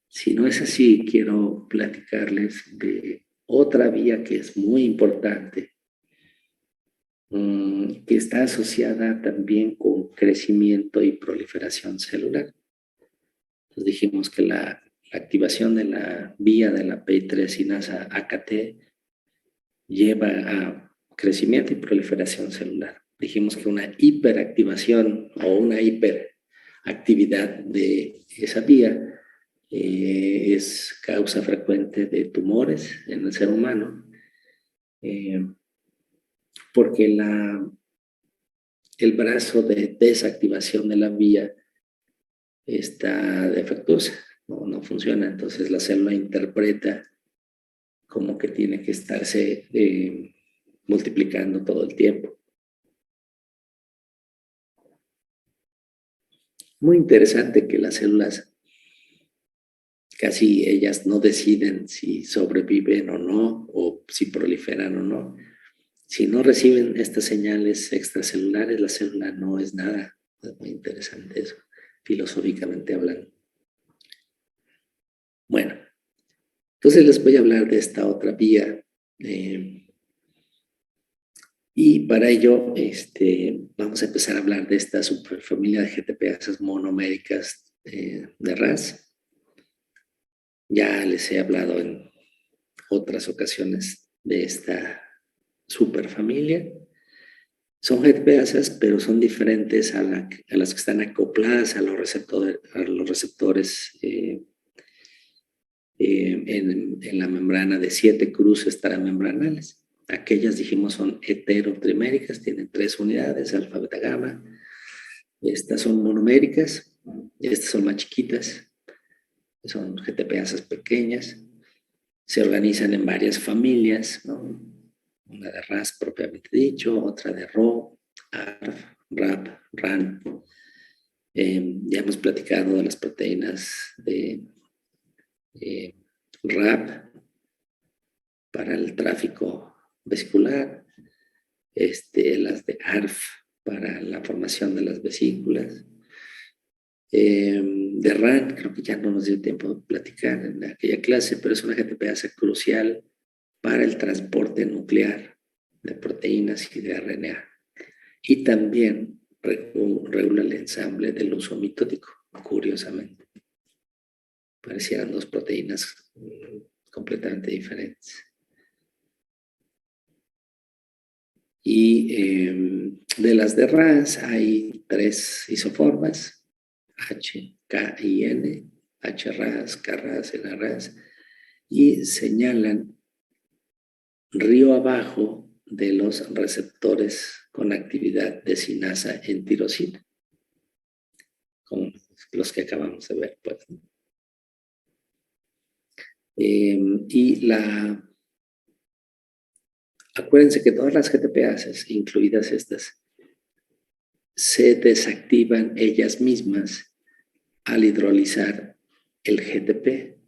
Si no es así, quiero platicarles de otra vía que es muy importante, que está asociada también con crecimiento y proliferación celular. Entonces dijimos que la activación de la vía de la PI3 sinasa AKT lleva a crecimiento y proliferación celular. Dijimos que una hiperactivación o una hiperactividad de esa vía es causa frecuente de tumores en el ser humano, porque el brazo de desactivación de la vía está defectuosa, no funciona. Entonces la célula interpreta como que tiene que estarse multiplicando todo el tiempo. Muy interesante que las células casi ellas no deciden si sobreviven o no, o si proliferan o no. Si no reciben estas señales extracelulares, la célula no es nada. Es muy interesante eso, filosóficamente hablando. Bueno, entonces les voy a hablar de esta otra vía. Y para ello vamos a empezar a hablar de esta superfamilia de GTPasas monoméricas de RAS. Ya les he hablado en otras ocasiones de esta superfamilia. Son GTPasas, pero son diferentes a las que están acopladas a los receptores en la membrana de 7 cruces paramembranales. Aquellas, dijimos, son heterotriméricas, tienen 3 unidades, alfa, beta, gamma. Estas son monoméricas, estas son más chiquitas, son GTPasas pequeñas. Se organizan en varias familias, ¿no? Una de RAS propiamente dicho, otra de RO, ARF, RAP, RAN. Ya hemos platicado de las proteínas de RAP para el tráfico vesicular, las de ARF para la formación de las vesículas. De RAN, creo que ya no nos dio tiempo de platicar en aquella clase, pero es una GTPasa crucial para el transporte nuclear de proteínas y de RNA. Y también regula el ensamble del uso mitótico, curiosamente. Parecieran 2 proteínas completamente diferentes. Y de las de RAS hay 3 isoformas, H, K y N, HRAS, KRAS, NRAS, y señalan río abajo de los receptores con actividad de sinasa en tirosina, como los que acabamos de ver, pues. Acuérdense que todas las GTPasas, incluidas estas, se desactivan ellas mismas al hidrolizar el GTP.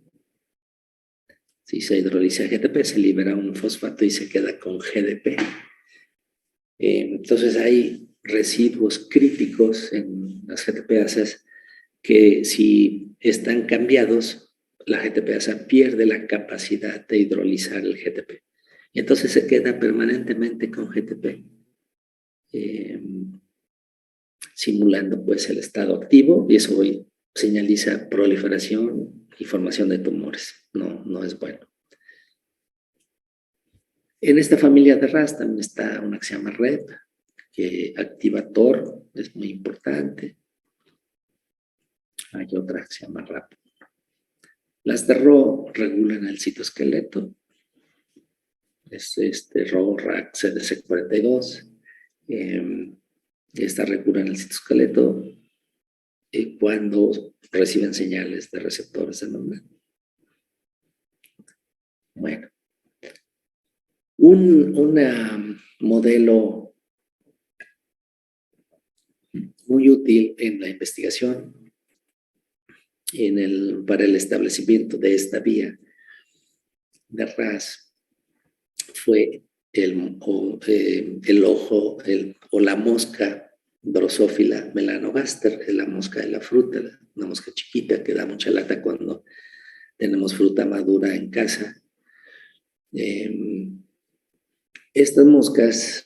Si se hidroliza el GTP, se libera un fosfato y se queda con GDP. Entonces hay residuos críticos en las GTPasas que si están cambiados, la GTPasa pierde la capacidad de hidrolizar el GTP. Y entonces se queda permanentemente con GTP, simulando pues el estado activo, y eso hoy señaliza proliferación y formación de tumores. No es bueno. En esta familia de RAS también está una que se llama REP, que activa TOR, es muy importante. Hay otra que se llama RAP. Las de RO regulan el citoesqueleto. Es RO, RAC, CDC42. Esta regulan el citoesqueleto cuando reciben señales de receptores de membrana. Bueno. Un modelo muy útil en la investigación para el establecimiento de esta vía de RAS fue el ojo o la mosca Drosophila melanogaster, es la mosca de la fruta, una mosca chiquita que da mucha lata cuando tenemos fruta madura en casa. Estas moscas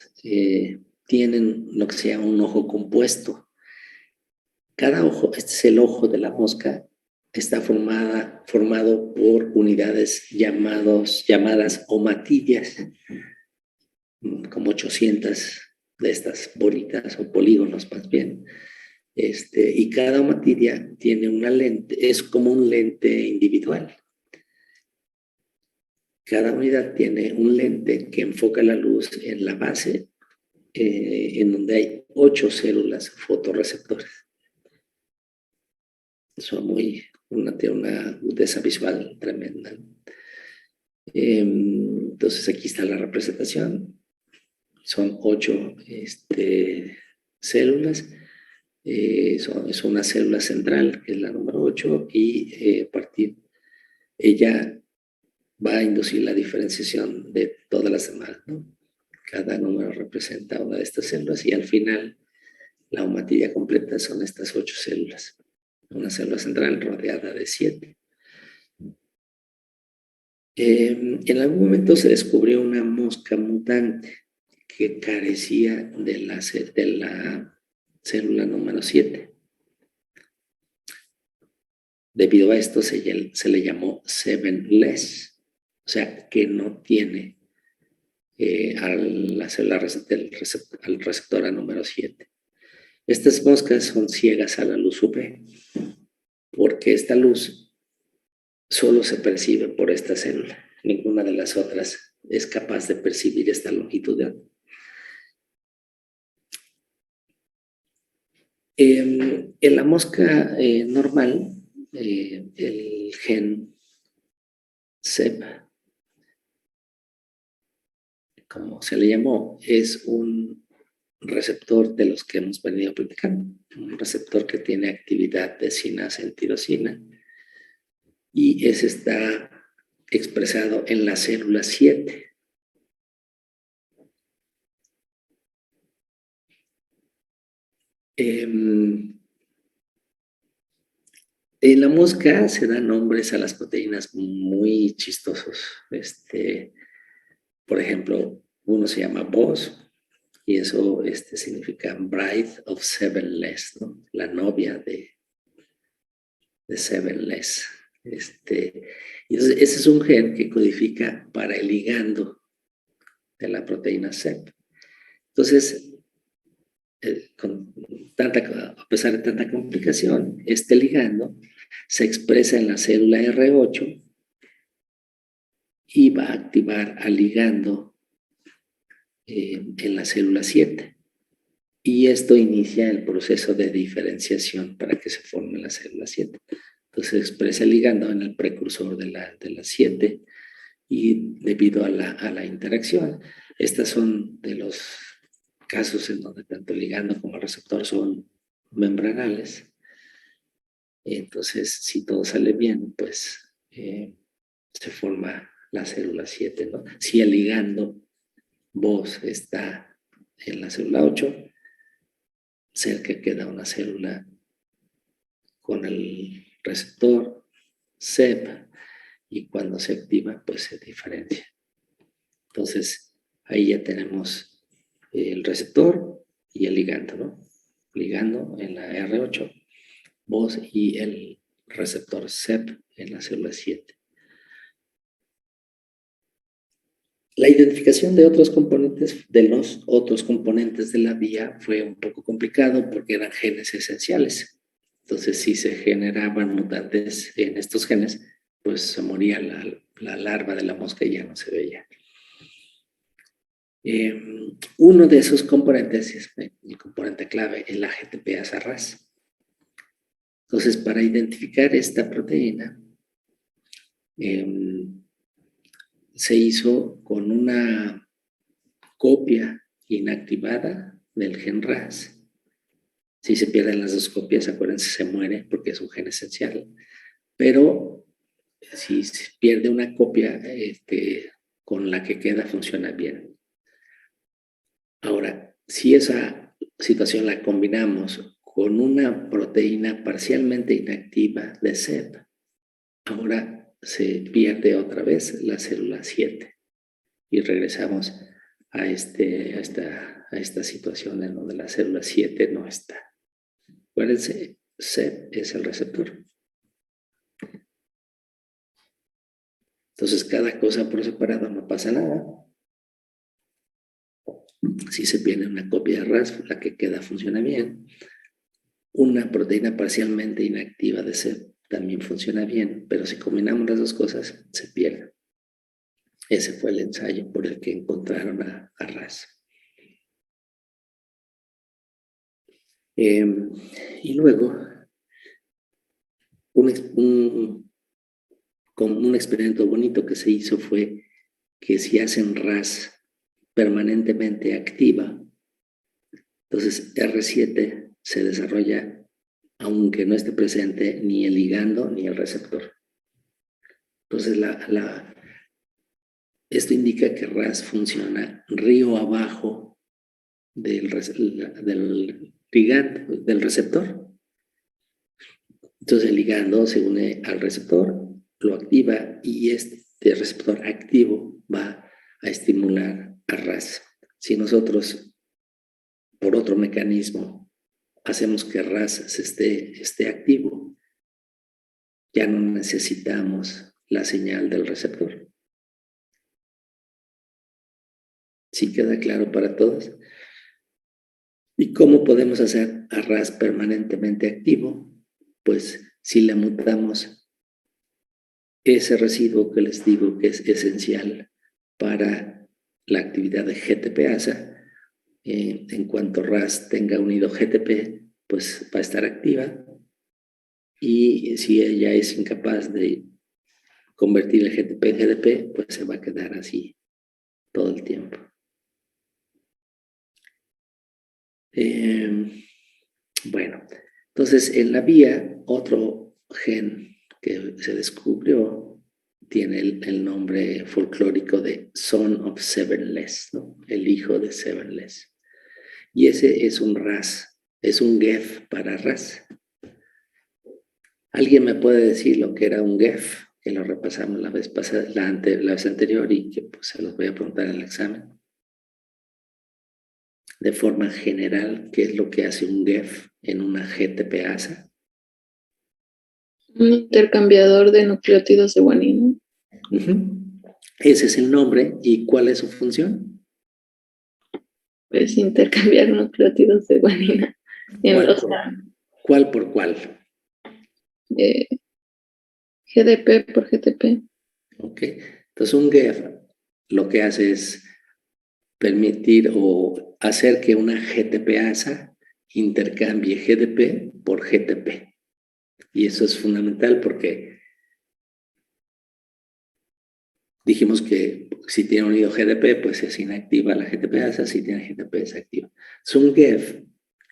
tienen lo que se llama un ojo compuesto. Cada ojo, este es el ojo de la mosca, está formado por unidades llamadas omatillas, como 800 de estas bolitas o polígonos más bien. Y cada omatilla tiene una lente, es como un lente individual. Cada unidad tiene un lente que enfoca la luz en la base, en donde hay 8 células fotorreceptoras. Son tiene una agudeza visual tremenda. Entonces aquí está la representación. Son 8 células. Es una célula central, que es la número 8, y a partir ella va a inducir la diferenciación de todas las demás, ¿no? Cada número representa una de estas células y al final la omatilla completa son estas 8 células. Una célula central rodeada de 7. En algún momento se descubrió una mosca mutante que carecía de la célula número 7. Debido a esto se le llamó 7-less. O sea, que no tiene al receptor número 7. Estas moscas son ciegas a la luz UV, porque esta luz solo se percibe por esta célula. Ninguna de las otras es capaz de percibir esta longitud de onda. En la mosca normal, el gen CEP, como se le llamó, es un receptor de los que hemos venido platicando, un receptor que tiene actividad de sinasa en tirosina, y ese está expresado en la célula 7. En la mosca se dan nombres a las proteínas muy chistosos. Por ejemplo, uno se llama BOS, y eso significa Bride of 7-less, ¿no? La novia de 7-less. Y entonces ese es un gen que codifica para el ligando de la proteína CEP. Entonces, a pesar de tanta complicación, este ligando se expresa en la célula R8 y va a activar al ligando en la célula 7. Y esto inicia el proceso de diferenciación para que se forme la célula 7. Entonces expresa el ligando en el precursor de la 7 y debido a la interacción, estas son de los casos en donde tanto el ligando como el receptor son membranales. Entonces, si todo sale bien, pues se forma la célula 7, ¿no? Si el ligando BOS está en la célula 8, cerca queda una célula con el receptor CEP, y cuando se activa, pues se diferencia. Entonces, ahí ya tenemos el receptor y el ligando, ¿no? Ligando en la R8, BOS y el receptor CEP en la célula 7. La identificación de los otros componentes de la vía fue un poco complicado porque eran genes esenciales. Entonces, si se generaban mutantes en estos genes, pues se moría la larva de la mosca y ya no se veía. Uno de esos componentes es el componente clave, el AGTPase-Ras. Entonces, para identificar esta proteína, se hizo con una copia inactivada del gen RAS. Si se pierden las dos copias, acuérdense, se muere porque es un gen esencial. Pero si se pierde una copia, con la que queda funciona bien. Ahora, si esa situación la combinamos con una proteína parcialmente inactiva de CEP, ahora se pierde otra vez la célula 7. y regresamos a esta situación en donde la célula 7 no está. Acuérdense, CEP es el receptor. Entonces, cada cosa por separado no pasa nada. Si se pierde una copia de RAS, la que queda funciona bien. Una proteína parcialmente inactiva de CEP también funciona bien, pero si combinamos las dos cosas, se pierde. Ese fue el ensayo por el que encontraron a RAS. Y luego, un experimento bonito que se hizo fue que si hacen RAS permanentemente activa, entonces R7 se desarrolla aunque no esté presente ni el ligando ni el receptor. Entonces, esto indica que RAS funciona río abajo del ligando, del receptor. Entonces, el ligando se une al receptor, lo activa y este receptor activo va a estimular a RAS. Si nosotros, por otro mecanismo, hacemos que RAS esté activo, ya no necesitamos la señal del receptor. ¿Sí queda claro para todos? ¿Y cómo podemos hacer a RAS permanentemente activo? Pues si le mutamos ese residuo que les digo que es esencial para la actividad de GTPasa, en cuanto RAS tenga unido GTP, pues va a estar activa. Y si ella es incapaz de convertir el GTP en GDP, pues se va a quedar así todo el tiempo. Bueno, entonces en la vía, otro gen que se descubrió tiene el nombre folclórico de Son of Sevenless, ¿no? El hijo de Sevenless. Y ese es un RAS, es un GEF para RAS. ¿Alguien me puede decir lo que era un GEF? Que lo repasamos la vez pasada, la vez anterior y que pues, se los voy a preguntar en el examen. De forma general, ¿qué es lo que hace un GEF en una GTPasa? Un intercambiador de nucleótidos de guanina. Ese es el nombre. ¿Y cuál es su función? Pues intercambiar nucleótidos de guanina. ¿Cuál por cuál? GDP por GTP. Ok. Entonces un GEF lo que hace es permitir o hacer que una GTPasa intercambie GDP por GTP. Y eso es fundamental porque dijimos que si tiene unido GDP, pues es inactiva la GTPasa, si tiene GTP es activa. Un GEF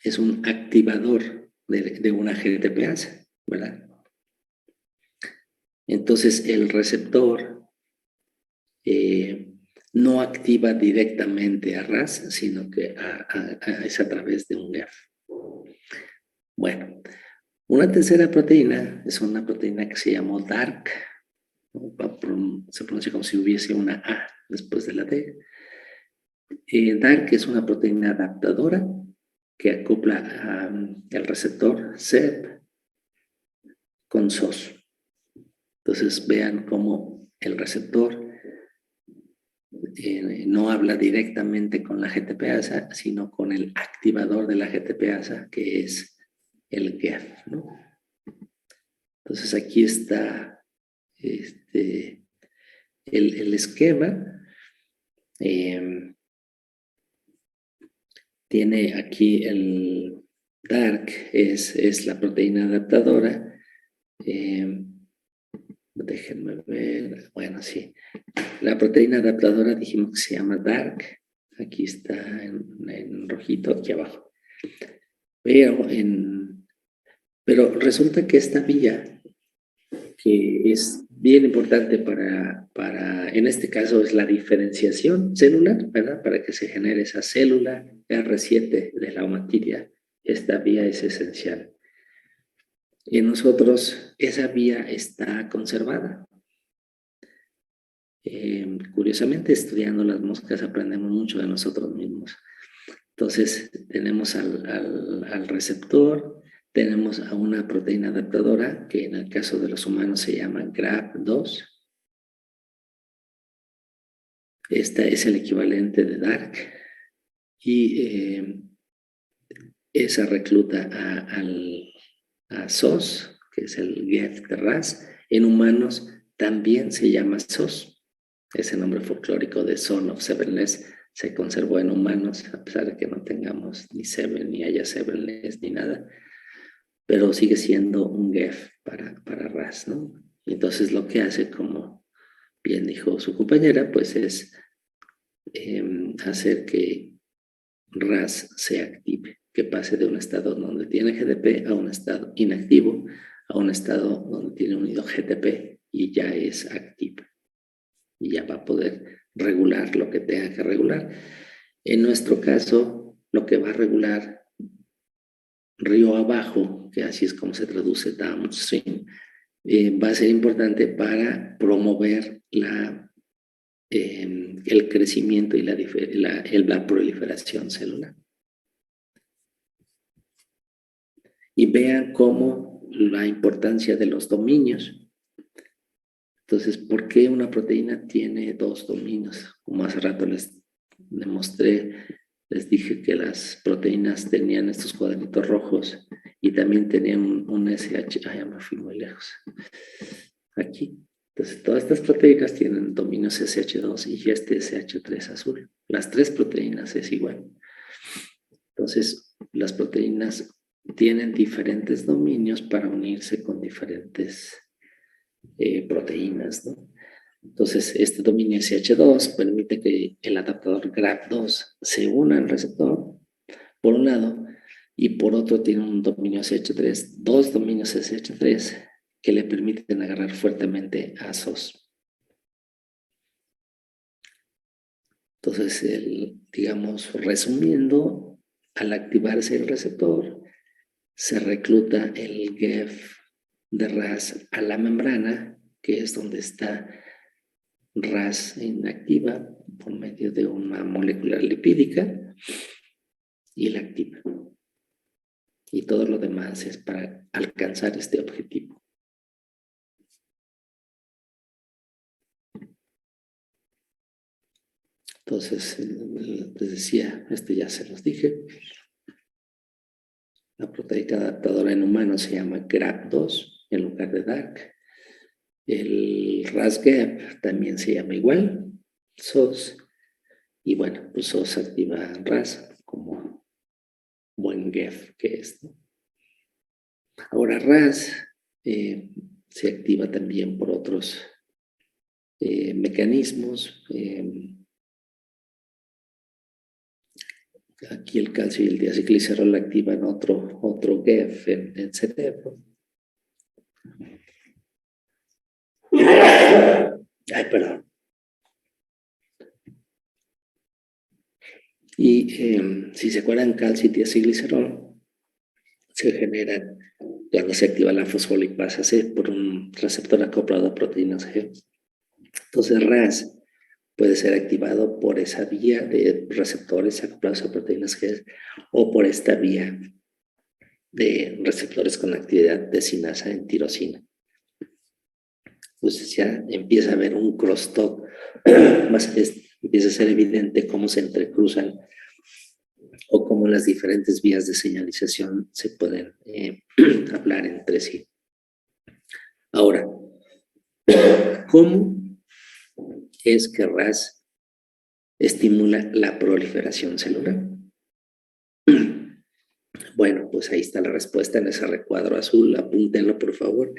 es un activador de una GTPasa, ¿verdad? Entonces el receptor no activa directamente a RAS, sino que es a través de un GEF. Bueno, una tercera proteína es una proteína que se llamó DARC. Se pronuncia como si hubiese una A después de la D. DARC es una proteína adaptadora que acopla el receptor CEP con SOS. Entonces vean cómo el receptor no habla directamente con la GTPasa, sino con el activador de la GTPasa, que es el GEF, ¿no? Entonces aquí está el esquema. Tiene aquí el DARC, es la proteína adaptadora. Déjenme ver. Bueno, sí. La proteína adaptadora dijimos que se llama DARC. Aquí está en rojito, aquí abajo. Pero resulta que esta vía, que es bien importante en este caso es la diferenciación celular, ¿verdad? Para que se genere esa célula R7 de la homatidia, esta vía es esencial. Y en nosotros esa vía está conservada. Curiosamente, estudiando las moscas aprendemos mucho de nosotros mismos. Entonces, tenemos al receptor, tenemos a una proteína adaptadora, que en el caso de los humanos se llama GRAP2. Esta es el equivalente de DARC. Y esa recluta a SOS, que es el GEF de RAS. En humanos también se llama SOS. Ese nombre folclórico de Son of Severness se conservó en humanos, a pesar de que no tengamos ni Seven, ni haya Severness, ni nada. Pero sigue siendo un GEF para RAS, ¿no? Y entonces lo que hace, como bien dijo su compañera, pues es hacer que RAS se active, que pase de un estado donde tiene GDP a un estado inactivo, a un estado donde tiene unido GTP y ya es activo. Y ya va a poder regular lo que tenga que regular. En nuestro caso, lo que va a regular río abajo, que así es como se traduce downstream, va a ser importante para promover el crecimiento y la proliferación celular. Y vean cómo la importancia de los dominios. Entonces, ¿por qué una proteína tiene dos dominios? Como hace rato les demostré, les dije que las proteínas tenían estos cuadritos rojos y también tenían un SH. Ah, ya me fui muy lejos. Aquí. Entonces, todas estas proteínas tienen dominios SH2 y este SH3 azul. Las tres proteínas es igual. Entonces, las proteínas tienen diferentes dominios para unirse con diferentes proteínas, ¿no? Entonces, este dominio SH2 permite que el adaptador GRAP2 se una al receptor, por un lado, y por otro tiene un dominio SH3, dos dominios SH3 que le permiten agarrar fuertemente a SOS. Entonces, digamos, resumiendo, al activarse el receptor, se recluta el GEF de RAS a la membrana, que es donde está RAS inactiva por medio de una molécula lipídica, y la activa. Y todo lo demás es para alcanzar este objetivo. Entonces, les decía, ya se los dije. La proteína adaptadora en humanos se llama GRAP2 en lugar de DARC. El RAS-GAP también se llama igual, SOS. Y bueno, pues SOS activa RAS como buen GEF que es, ¿no? Ahora RAS se activa también por otros mecanismos. Aquí el calcio y el diacilglicerol activan otro GEF en el cerebro. Ay, perdón. Y si se acuerdan, calcio y diacilglicerol se generan cuando se activa la fosfolipasa C por un receptor acoplado a proteínas G. Entonces RAS puede ser activado por esa vía de receptores acoplados a proteínas G o por esta vía de receptores con actividad de sinasa en tirosina. Entonces ya empieza a haber un crosstalk, empieza a ser evidente cómo se entrecruzan o cómo las diferentes vías de señalización se pueden hablar entre sí. Ahora, ¿cómo es que RAS estimula la proliferación celular? Bueno, pues ahí está la respuesta en ese recuadro azul, apúntenlo por favor.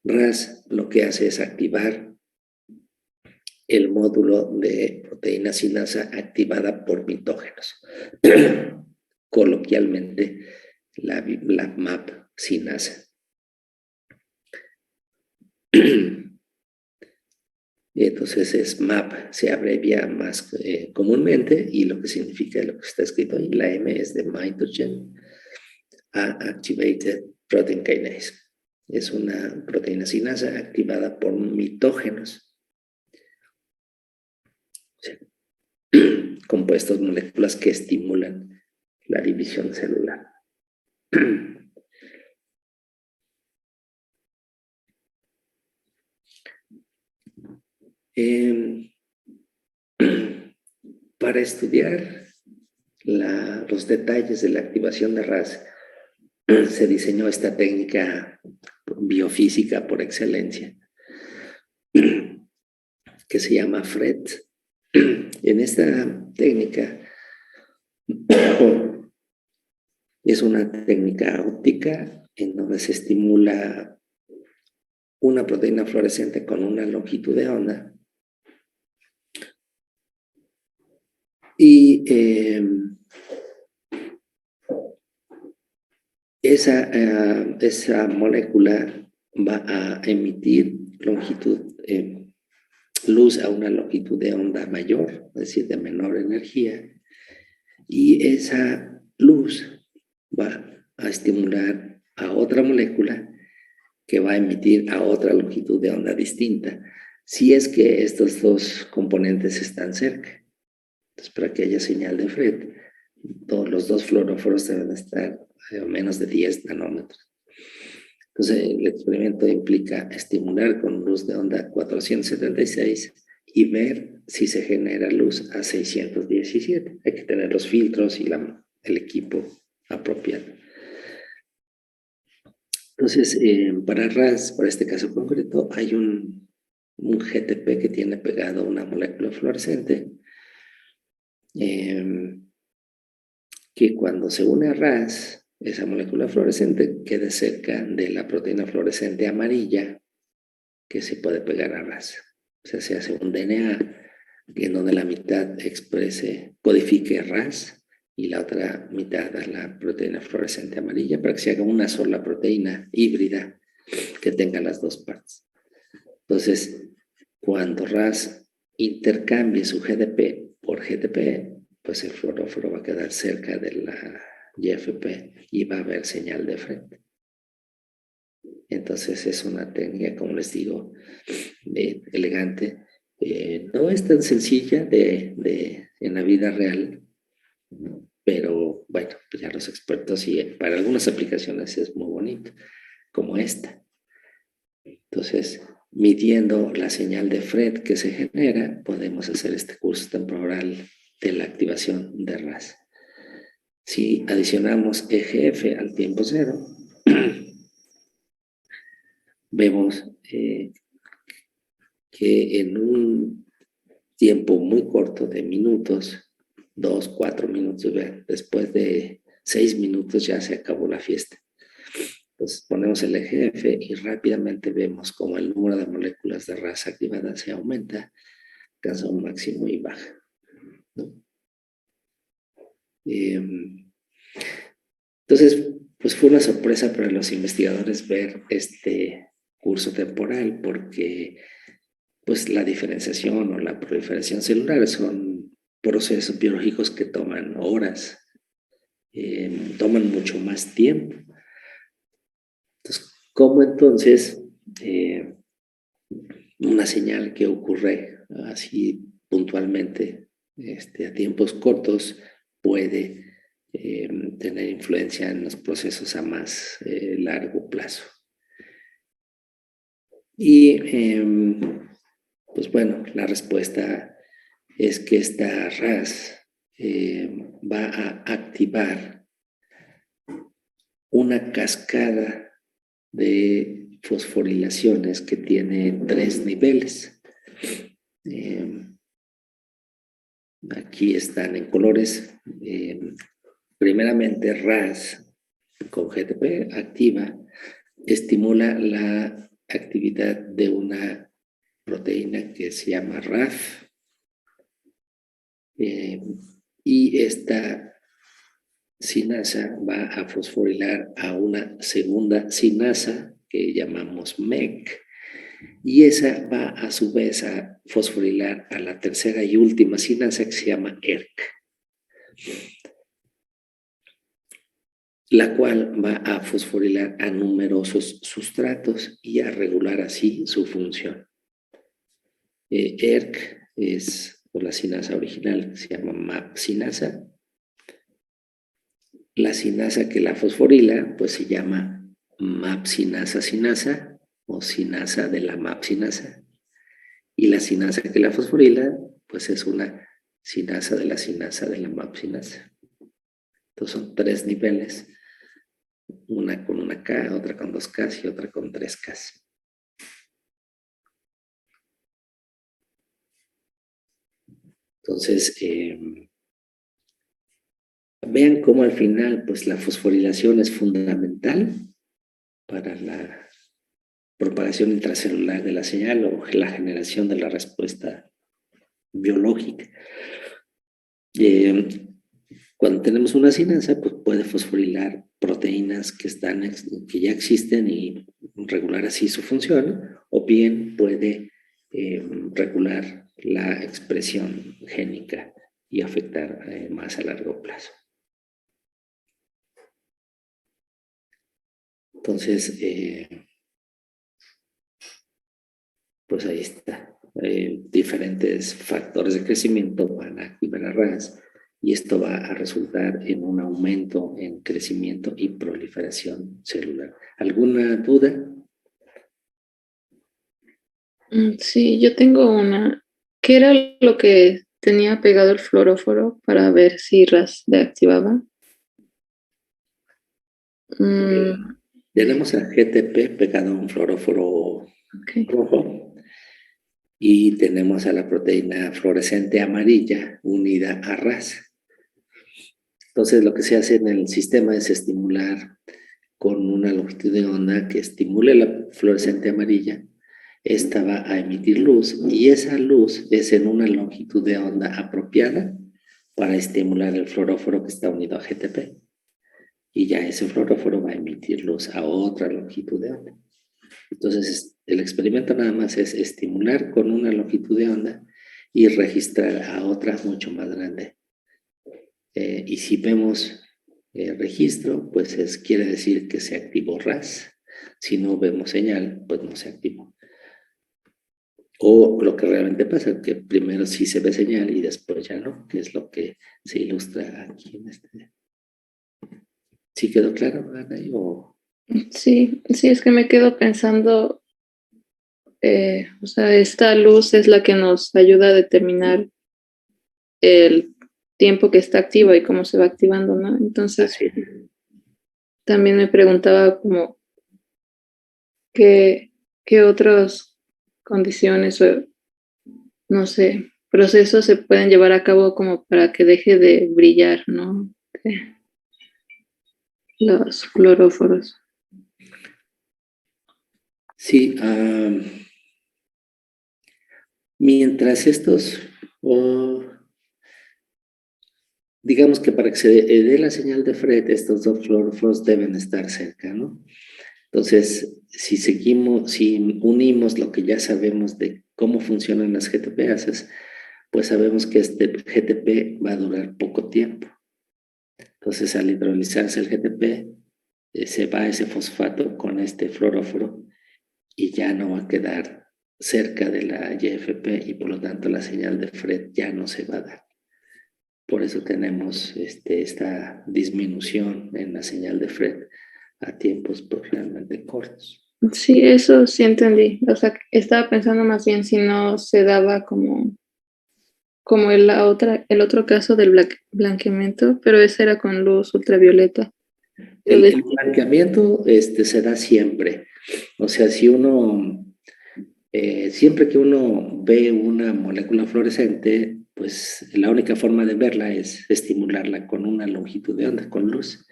RAS lo que hace es activar el módulo de proteína sinasa activada por mitógenos. Coloquialmente, la MAP sinasa. Entonces es MAP, se abrevia más comúnmente, y lo que significa lo que está escrito ahí, la M es de Mitogen Activated Protein Kinase. Es una proteína sinasa activada por mitógenos. compuestos, moléculas que estimulan la división celular. Para estudiar los detalles de la activación de RAS, se diseñó esta técnica biofísica por excelencia, que se llama FRET. En esta técnica es una técnica óptica en donde se estimula una proteína fluorescente con una longitud de onda y esa molécula va a emitir luz a una longitud de onda mayor, es decir, de menor energía, y esa luz va a estimular a otra molécula que va a emitir a otra longitud de onda distinta, si es que estos dos componentes están cerca. Entonces, para que haya señal de FRET, los dos fluoróforos deben estar a menos de 10 nanómetros. Entonces, el experimento implica estimular con luz de onda 476 y ver si se genera luz a 617. Hay que tener los filtros y el equipo apropiado. Entonces, para RAS, para este caso concreto, hay un GTP que tiene pegado una molécula fluorescente que cuando se une a RAS, esa molécula fluorescente queda cerca de la proteína fluorescente amarilla que se puede pegar a RAS. O sea, se hace un DNA en donde la mitad codifique RAS y la otra mitad a la proteína fluorescente amarilla para que se haga una sola proteína híbrida que tenga las dos partes. Entonces, cuando RAS intercambie su GDP por GTP, pues el fluoróforo va a quedar cerca de la YFP y va a haber señal de FRET. Entonces es una técnica, como les digo, elegante. No es tan sencilla en la vida real, pero bueno, pues ya los expertos y para algunas aplicaciones es muy bonito, como esta. Entonces, midiendo la señal de FRET que se genera, podemos hacer este curso temporal de la activación de RAS. Si adicionamos EGF al tiempo cero, vemos que en un tiempo muy corto de minutos, 2, 4 minutos, después de 6 minutos ya se acabó la fiesta. Entonces ponemos el EGF y rápidamente vemos cómo el número de moléculas de RAS activadas se aumenta, alcanza un máximo y baja, ¿no? Entonces, pues fue una sorpresa para los investigadores ver este curso temporal porque pues la diferenciación o la proliferación celular son procesos biológicos que toman horas, toman mucho más tiempo. Entonces, ¿cómo entonces una señal que ocurre así puntualmente a tiempos cortos puede tener influencia en los procesos a más largo plazo? Y pues bueno, la respuesta es que esta RAS va a activar una cascada de fosforilaciones que tiene 3 niveles. Aquí están en colores. Primeramente, RAS con GTP activa, estimula la actividad de una proteína que se llama RAF. Y esta sinasa va a fosforilar a una segunda sinasa que llamamos MEC, y esa va a su vez a fosforilar a la tercera y última sinasa que se llama ERK, la cual va a fosforilar a numerosos sustratos y a regular así su función. ERK es o la cinasa original, que se llama MAP cinasa. La cinasa que la fosforila, pues se llama MAP cinasa cinasa o cinasa de la MAP cinasa. Y la cinasa que la fosforila, pues es una cinasa de la MAP cinasa. Entonces son 3 niveles, una con una K, otra con 2 Ks y otra con 3 Ks. Entonces, vean cómo al final, pues la fosforilación es fundamental para la propagación intracelular de la señal o la generación de la respuesta biológica. Cuando tenemos una cinasa, pues puede fosforilar proteínas que ya existen y regular así su función, o bien puede regular la expresión génica y afectar más a largo plazo. Entonces, pues ahí está. Diferentes factores de crecimiento van a activar a RAS y esto va a resultar en un aumento en crecimiento y proliferación celular. ¿Alguna duda? Sí, yo tengo una. ¿Qué era lo que tenía pegado el fluoróforo para ver si RAS deactivaba? Tenemos a GTP pegado a un fluoróforo Ok. rojo y tenemos a la proteína fluorescente amarilla unida a RAS. Entonces lo que se hace en el sistema es estimular con una longitud de onda que estimule la fluorescente amarilla. Esta va a emitir luz y esa luz es en una longitud de onda apropiada para estimular el fluoróforo que está unido a GTP. Y ya ese fluoróforo va a emitir luz a otra longitud de onda. Entonces, el experimento nada más es estimular con una longitud de onda y registrar a otra mucho más grande. Y si vemos registro, pues quiere decir que se activó RAS. Si no vemos señal, pues no se activó. O lo que realmente pasa, que primero sí se ve señal y después ya no, que es lo que se ilustra aquí en este. ¿Sí quedó claro, Ana? Sí, es que me quedo pensando, o sea, esta luz es la que nos ayuda a determinar el tiempo que está activa y cómo se va activando, ¿no? Entonces, también me preguntaba como qué otras condiciones o, no sé, procesos se pueden llevar a cabo como para que deje de brillar, ¿no? Los fluoróforos. Sí, mientras estos, digamos que para que se dé la señal de FRET, estos dos fluoróforos deben estar cerca, ¿no? Entonces, si unimos lo que ya sabemos de cómo funcionan las GTPases, pues sabemos que este GTP va a durar poco tiempo. Entonces, al hidrolizarse el GTP, se va ese fosfato con este fluoróforo y ya no va a quedar cerca de la YFP y por lo tanto la señal de FRET ya no se va a dar. Por eso tenemos esta disminución en la señal de FRET a tiempos pues, realmente cortos. Sí, eso sí entendí. O sea, estaba pensando más bien si no se daba como el otro caso del blanqueamiento, pero ese era con luz ultravioleta. El blanqueamiento se da siempre. O sea, si uno, siempre que uno ve una molécula fluorescente, pues la única forma de verla es estimularla con una longitud de onda, con luz.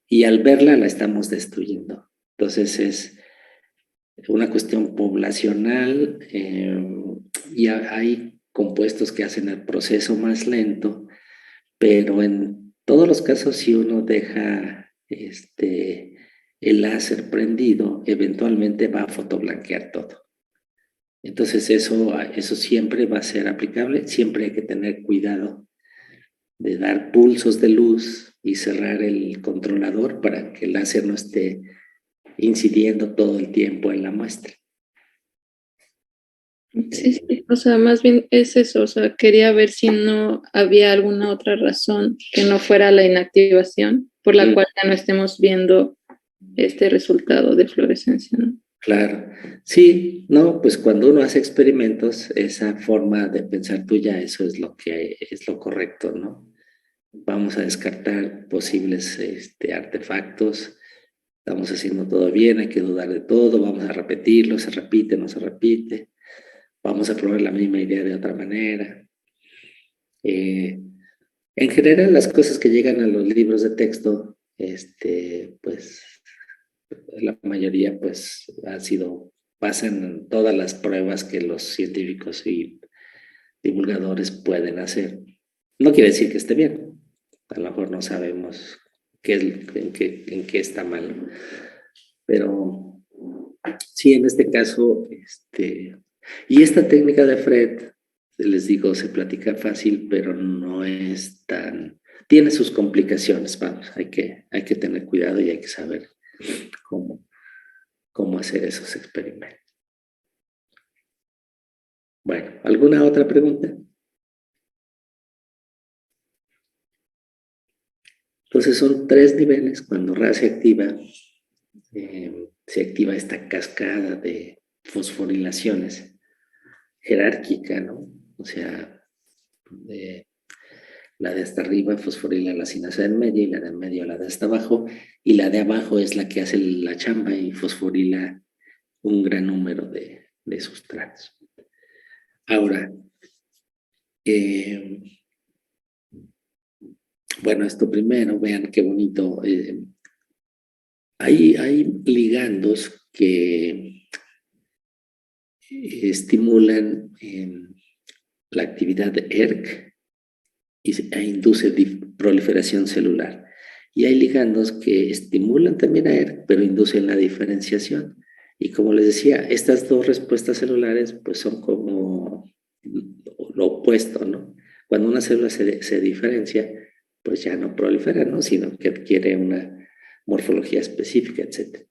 Y al verla la estamos destruyendo. Entonces es una cuestión poblacional y hay compuestos que hacen el proceso más lento, pero en todos los casos si uno deja el láser prendido, eventualmente va a fotoblanquear todo. Entonces eso siempre va a ser aplicable, siempre hay que tener cuidado de dar pulsos de luz y cerrar el controlador para que el láser no esté incidiendo todo el tiempo en la muestra. Sí, sí, o sea, más bien es eso, o sea, quería ver si no había alguna otra razón que no fuera la inactivación por la cual ya no estemos viendo este resultado de fluorescencia, ¿no? Claro, sí, no, pues cuando uno hace experimentos, esa forma de pensar tuya, eso es lo que es lo correcto, ¿no? Vamos a descartar posibles artefactos, estamos haciendo todo bien, hay que dudar de todo, vamos a repetirlo, se repite, no se repite, vamos a probar la misma idea de otra manera. En general, las cosas que llegan a los libros de texto, pues la mayoría pues pasan todas las pruebas que los científicos y divulgadores pueden hacer. No quiere decir que esté bien, a lo mejor no sabemos en qué está mal, ¿no? Pero sí, en este caso, y esta técnica de Fred, les digo, se platica fácil, pero no es tan, tiene sus complicaciones, vamos, hay que tener cuidado y hay que saber cómo hacer esos experimentos. Bueno, ¿alguna otra pregunta? Entonces son 3 niveles. Cuando Ra se activa esta cascada de fosforilaciones jerárquica, ¿no? O sea, la de hasta arriba fosforila la sinasa del medio y la del medio la de hasta abajo, y la de abajo es la que hace la chamba y fosforila un gran número de sustratos. Ahora, bueno, esto primero, vean qué bonito. Hay ligandos que estimulan la actividad de ERK e induce proliferación celular. Y hay ligandos que estimulan también a ERK, pero inducen la diferenciación. Y como les decía, estas dos respuestas celulares pues son como lo opuesto, ¿no? Cuando una célula se diferencia, pues ya no prolifera, ¿no? Sino que adquiere una morfología específica, etc.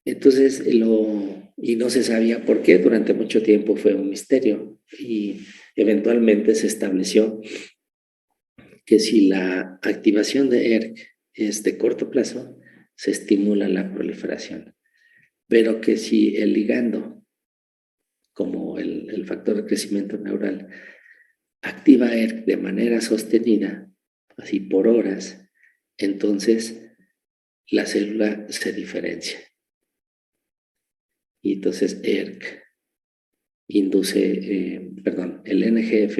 Entonces, y no se sabía por qué, durante mucho tiempo fue un misterio y eventualmente se estableció que si la activación de ERK es de corto plazo, se estimula la proliferación, pero que si el ligando, como el factor de crecimiento neural, activa ERK de manera sostenida, así por horas, entonces la célula se diferencia. Y entonces ERK el NGF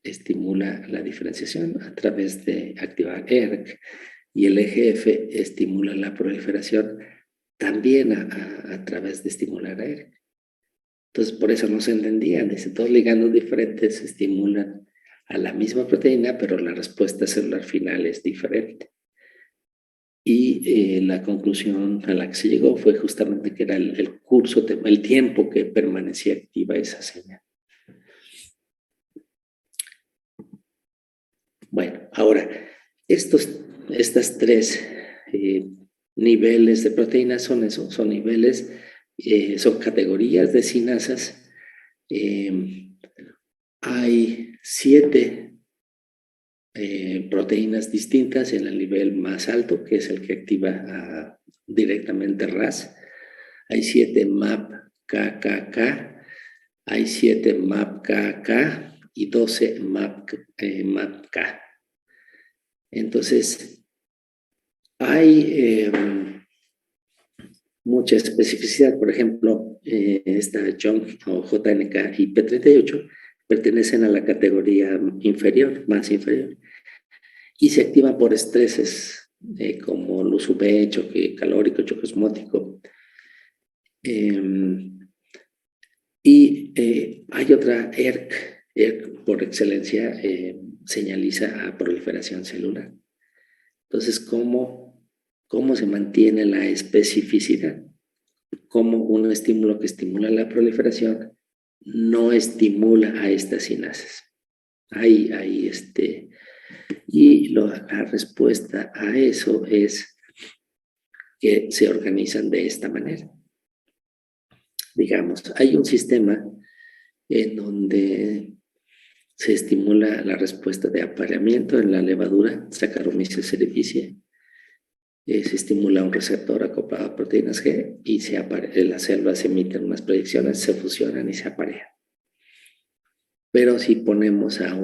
estimula la diferenciación a través de activar ERK y el EGF estimula la proliferación también a través de estimular a ERK. Entonces, por eso no se entendían. Dice, dos ligandos diferentes estimulan a la misma proteína, pero la respuesta celular final es diferente. Y la conclusión a la que se llegó fue justamente que era el tiempo que permanecía activa esa señal. Bueno, ahora, estas 3 niveles de proteínas son eso, son niveles, son categorías de sinasas. Hay 7 proteínas distintas en el nivel más alto, que es el que activa directamente RAS. Hay 7 MAP-KKK, hay 7 MAP-KK y 12 MAP-K. Entonces, hay mucha especificidad. Por ejemplo, esta JONK o JNK y P38 pertenecen a la categoría inferior, más inferior, y se activan por estreses como luz UV, choque calórico, choque osmótico. Y hay otra ERK por excelencia señaliza a proliferación celular. Entonces, ¿cómo se mantiene la especificidad? Como un estímulo que estimula la proliferación no estimula a estas sinasas. Y la respuesta a eso es que se organizan de esta manera. Digamos, hay un sistema en donde se estimula la respuesta de apareamiento en la levadura, Saccharomyces cerevisiae. Se estimula un receptor acoplado a proteínas G y las células emiten unas proyecciones, se fusionan y se aparean. Pero si ponemos a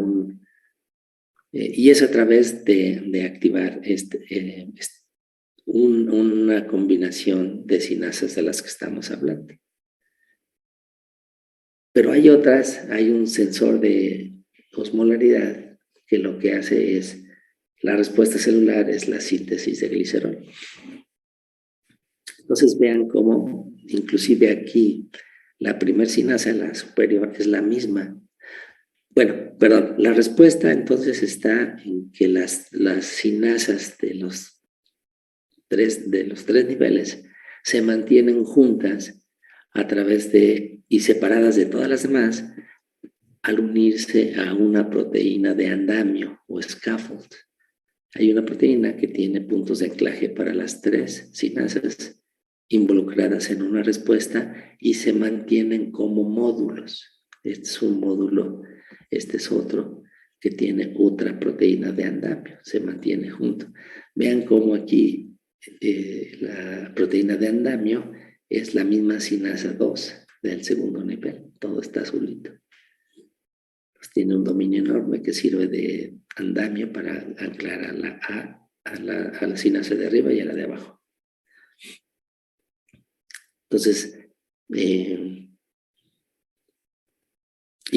y es a través de activar una combinación de sinasas de las que estamos hablando. Pero hay un sensor de osmolaridad que lo que hace es, la respuesta celular es la síntesis de glicerol. Entonces vean cómo, inclusive aquí, la primer sinasa, la superior, es la misma. Bueno, perdón, la respuesta entonces está en que las sinasas de los tres niveles se mantienen juntas a través y separadas de todas las demás al unirse a una proteína de andamio o scaffold. Hay una proteína que tiene puntos de anclaje para las tres sinasas involucradas en una respuesta y se mantienen como módulos. Este es un módulo, este es otro que tiene otra proteína de andamio, se mantiene junto. Vean cómo aquí la proteína de andamio es la misma sinasa 2 del segundo nivel, todo está azulito. Pues tiene un dominio enorme que sirve de andamio para anclar a la sinasa de arriba y a la de abajo. Entonces, y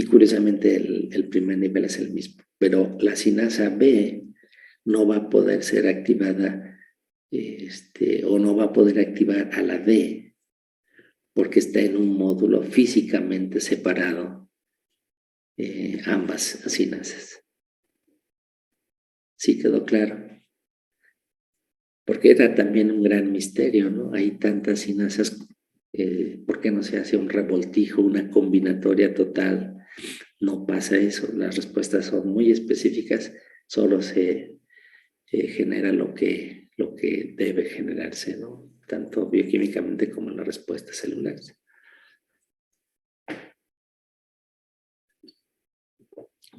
curiosamente el primer nivel es el mismo, pero la sinasa B no va a poder ser activada o no va a poder activar a la D porque está en un módulo físicamente separado ambas sinasas. ¿Sí quedó claro? Porque era también un gran misterio, ¿no? Hay tantas sinasas, ¿por qué no se hace un revoltijo, una combinatoria total? No pasa eso, las respuestas son muy específicas, solo se genera lo que debe generarse, ¿no? Tanto bioquímicamente como en las respuestas celulares.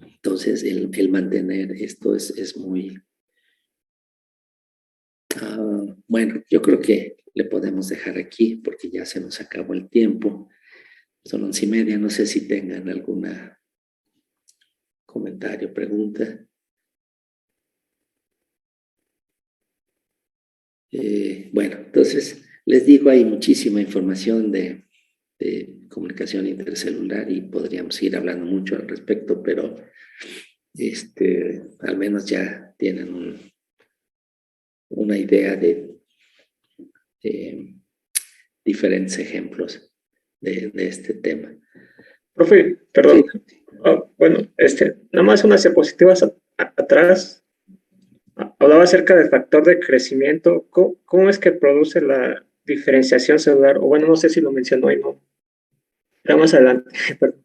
Entonces, el mantener esto es muy... bueno, yo creo que le podemos dejar aquí porque ya se nos acabó el tiempo. Son 11:30, no sé si tengan alguna comentario, pregunta. Bueno, entonces les digo, hay muchísima información de comunicación intercelular y podríamos ir hablando mucho al respecto, pero al menos ya tienen una idea de diferentes ejemplos de este tema. Profe, perdón. Sí. Bueno, nada más unas diapositivas atrás. Hablaba acerca del factor de crecimiento. ¿Cómo es que produce la diferenciación celular? O bueno, no sé si lo mencionó y no. Era más adelante, perdón.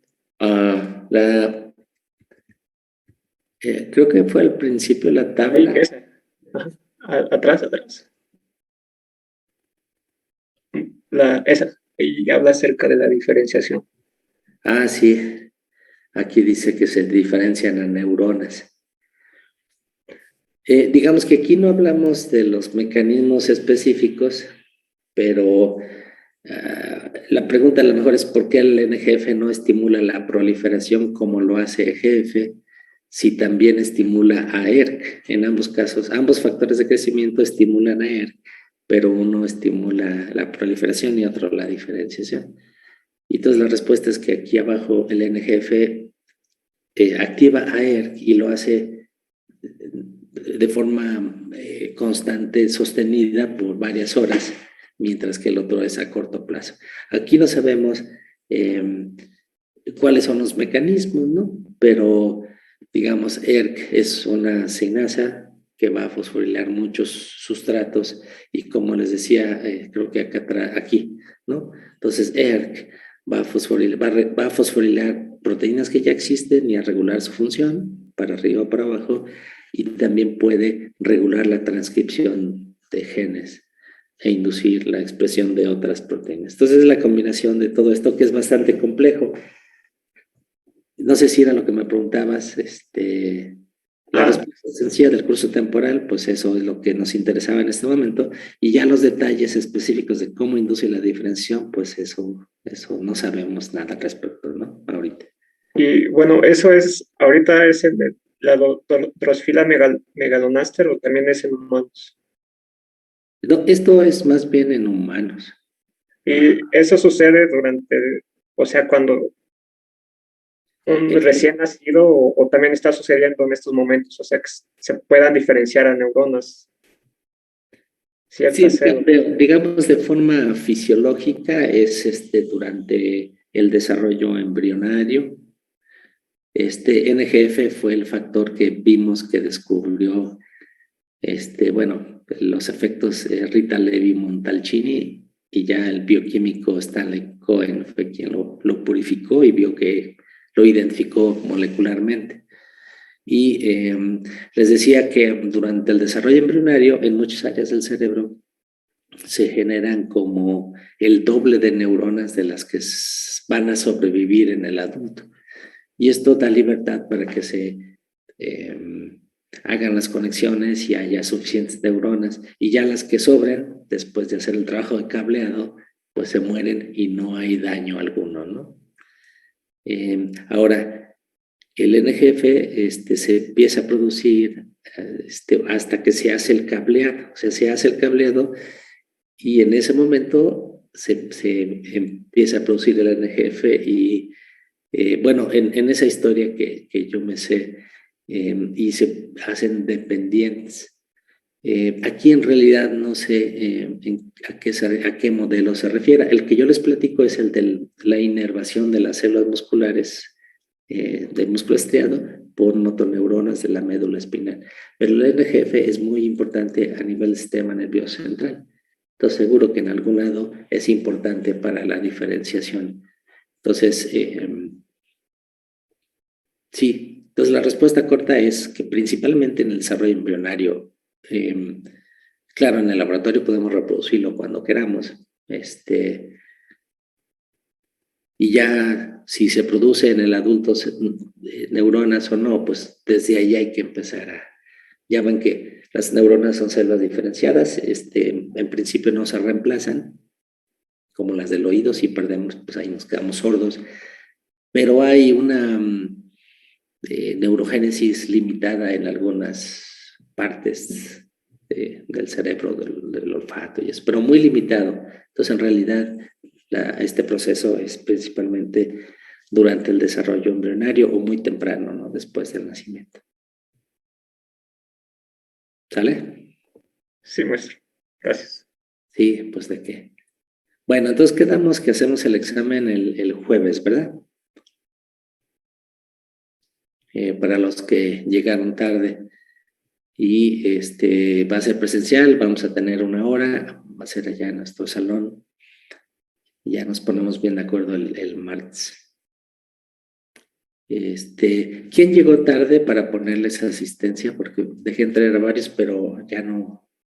Creo que fue al principio la tabla. Ahí, esa. Atrás. Esa. Y habla acerca de la diferenciación. Sí. Aquí dice que se diferencian a neuronas. Digamos que aquí no hablamos de los mecanismos específicos, pero la pregunta a lo mejor es por qué el NGF no estimula la proliferación como lo hace EGF, si también estimula a ERK. En ambos casos, ambos factores de crecimiento estimulan a ERK, pero uno estimula la proliferación y otro la diferenciación. Y entonces la respuesta es que aquí abajo el NGF activa a ERK y lo hace de forma constante, sostenida por varias horas, mientras que el otro es a corto plazo. Aquí no sabemos cuáles son los mecanismos, ¿no? Pero, digamos, ERK es una sinasa que va a fosforilar muchos sustratos y como les decía, creo que aquí, ¿no? Entonces, ERK va a fosforilar proteínas que ya existen y a regular su función para arriba o para abajo, y también puede regular la transcripción de genes e inducir la expresión de otras proteínas. Entonces es la combinación de todo esto que es bastante complejo, No sé si era lo que me preguntabas, la respuesta sencilla del curso temporal, pues eso es lo que nos interesaba en este momento, y ya los detalles específicos de cómo induce la diferenciación, pues eso no sabemos nada al respecto, ¿no? Ahorita. Y bueno, eso es, ahorita es el de la Drosophila melanogaster o también es en humanos. No, esto es más bien en humanos. Y eso sucede durante, o sea, cuando un recién nacido o también está sucediendo en estos momentos, o sea, que se puedan diferenciar a neuronas. Sí, Ciertas células. digamos de forma fisiológica es durante el desarrollo embrionario. NGF fue el factor que vimos que descubrió, bueno, los efectos Rita Levi Montalcini, y ya el bioquímico Stanley Cohen fue quien lo purificó y vio que lo identificó molecularmente. Y les decía que durante el desarrollo embrionario, en muchas áreas del cerebro, se generan como el doble de neuronas de las que van a sobrevivir en el adulto. Y esto da libertad para que se hagan las conexiones y haya suficientes neuronas. Y ya las que sobran, después de hacer el trabajo de cableado, pues se mueren y no hay daño alguno, ¿no? Ahora, el NGF se empieza a producir hasta que se hace el cableado. O sea, se hace el cableado y en ese momento se empieza a producir el NGF y bueno, en esa historia que yo me sé y se hacen dependientes. Aquí en realidad no sé a qué modelo se refiere. El que yo les platico es el de la inervación de las células musculares del músculo estriado por motoneuronas de la médula espinal. Pero el NGF es muy importante a nivel del sistema nervioso central. Entonces seguro que en algún lado es importante para la diferenciación. Entonces, sí, entonces la respuesta corta es que principalmente en el desarrollo embrionario, claro, en el laboratorio podemos reproducirlo cuando queramos, y ya si se produce en el adulto neuronas o no, pues desde ahí hay que empezar ya ven que las neuronas son células diferenciadas, en principio no se reemplazan, como las del oído, si perdemos, pues ahí nos quedamos sordos, pero hay una neurogénesis limitada en algunas partes del cerebro, del olfato y eso, pero muy limitado. Entonces, en realidad, este proceso es principalmente durante el desarrollo embrionario o muy temprano, ¿no? Después del nacimiento. ¿Sale? Sí, maestro. Gracias. Sí, pues de qué. Bueno, entonces quedamos que hacemos el examen el jueves, ¿verdad? Para los que llegaron tarde. Y va a ser presencial, vamos a tener 1 hora, va a ser allá en nuestro salón. Ya nos ponemos bien de acuerdo el martes. ¿Quién llegó tarde para ponerles asistencia? Porque dejé entrar a varios, pero ya no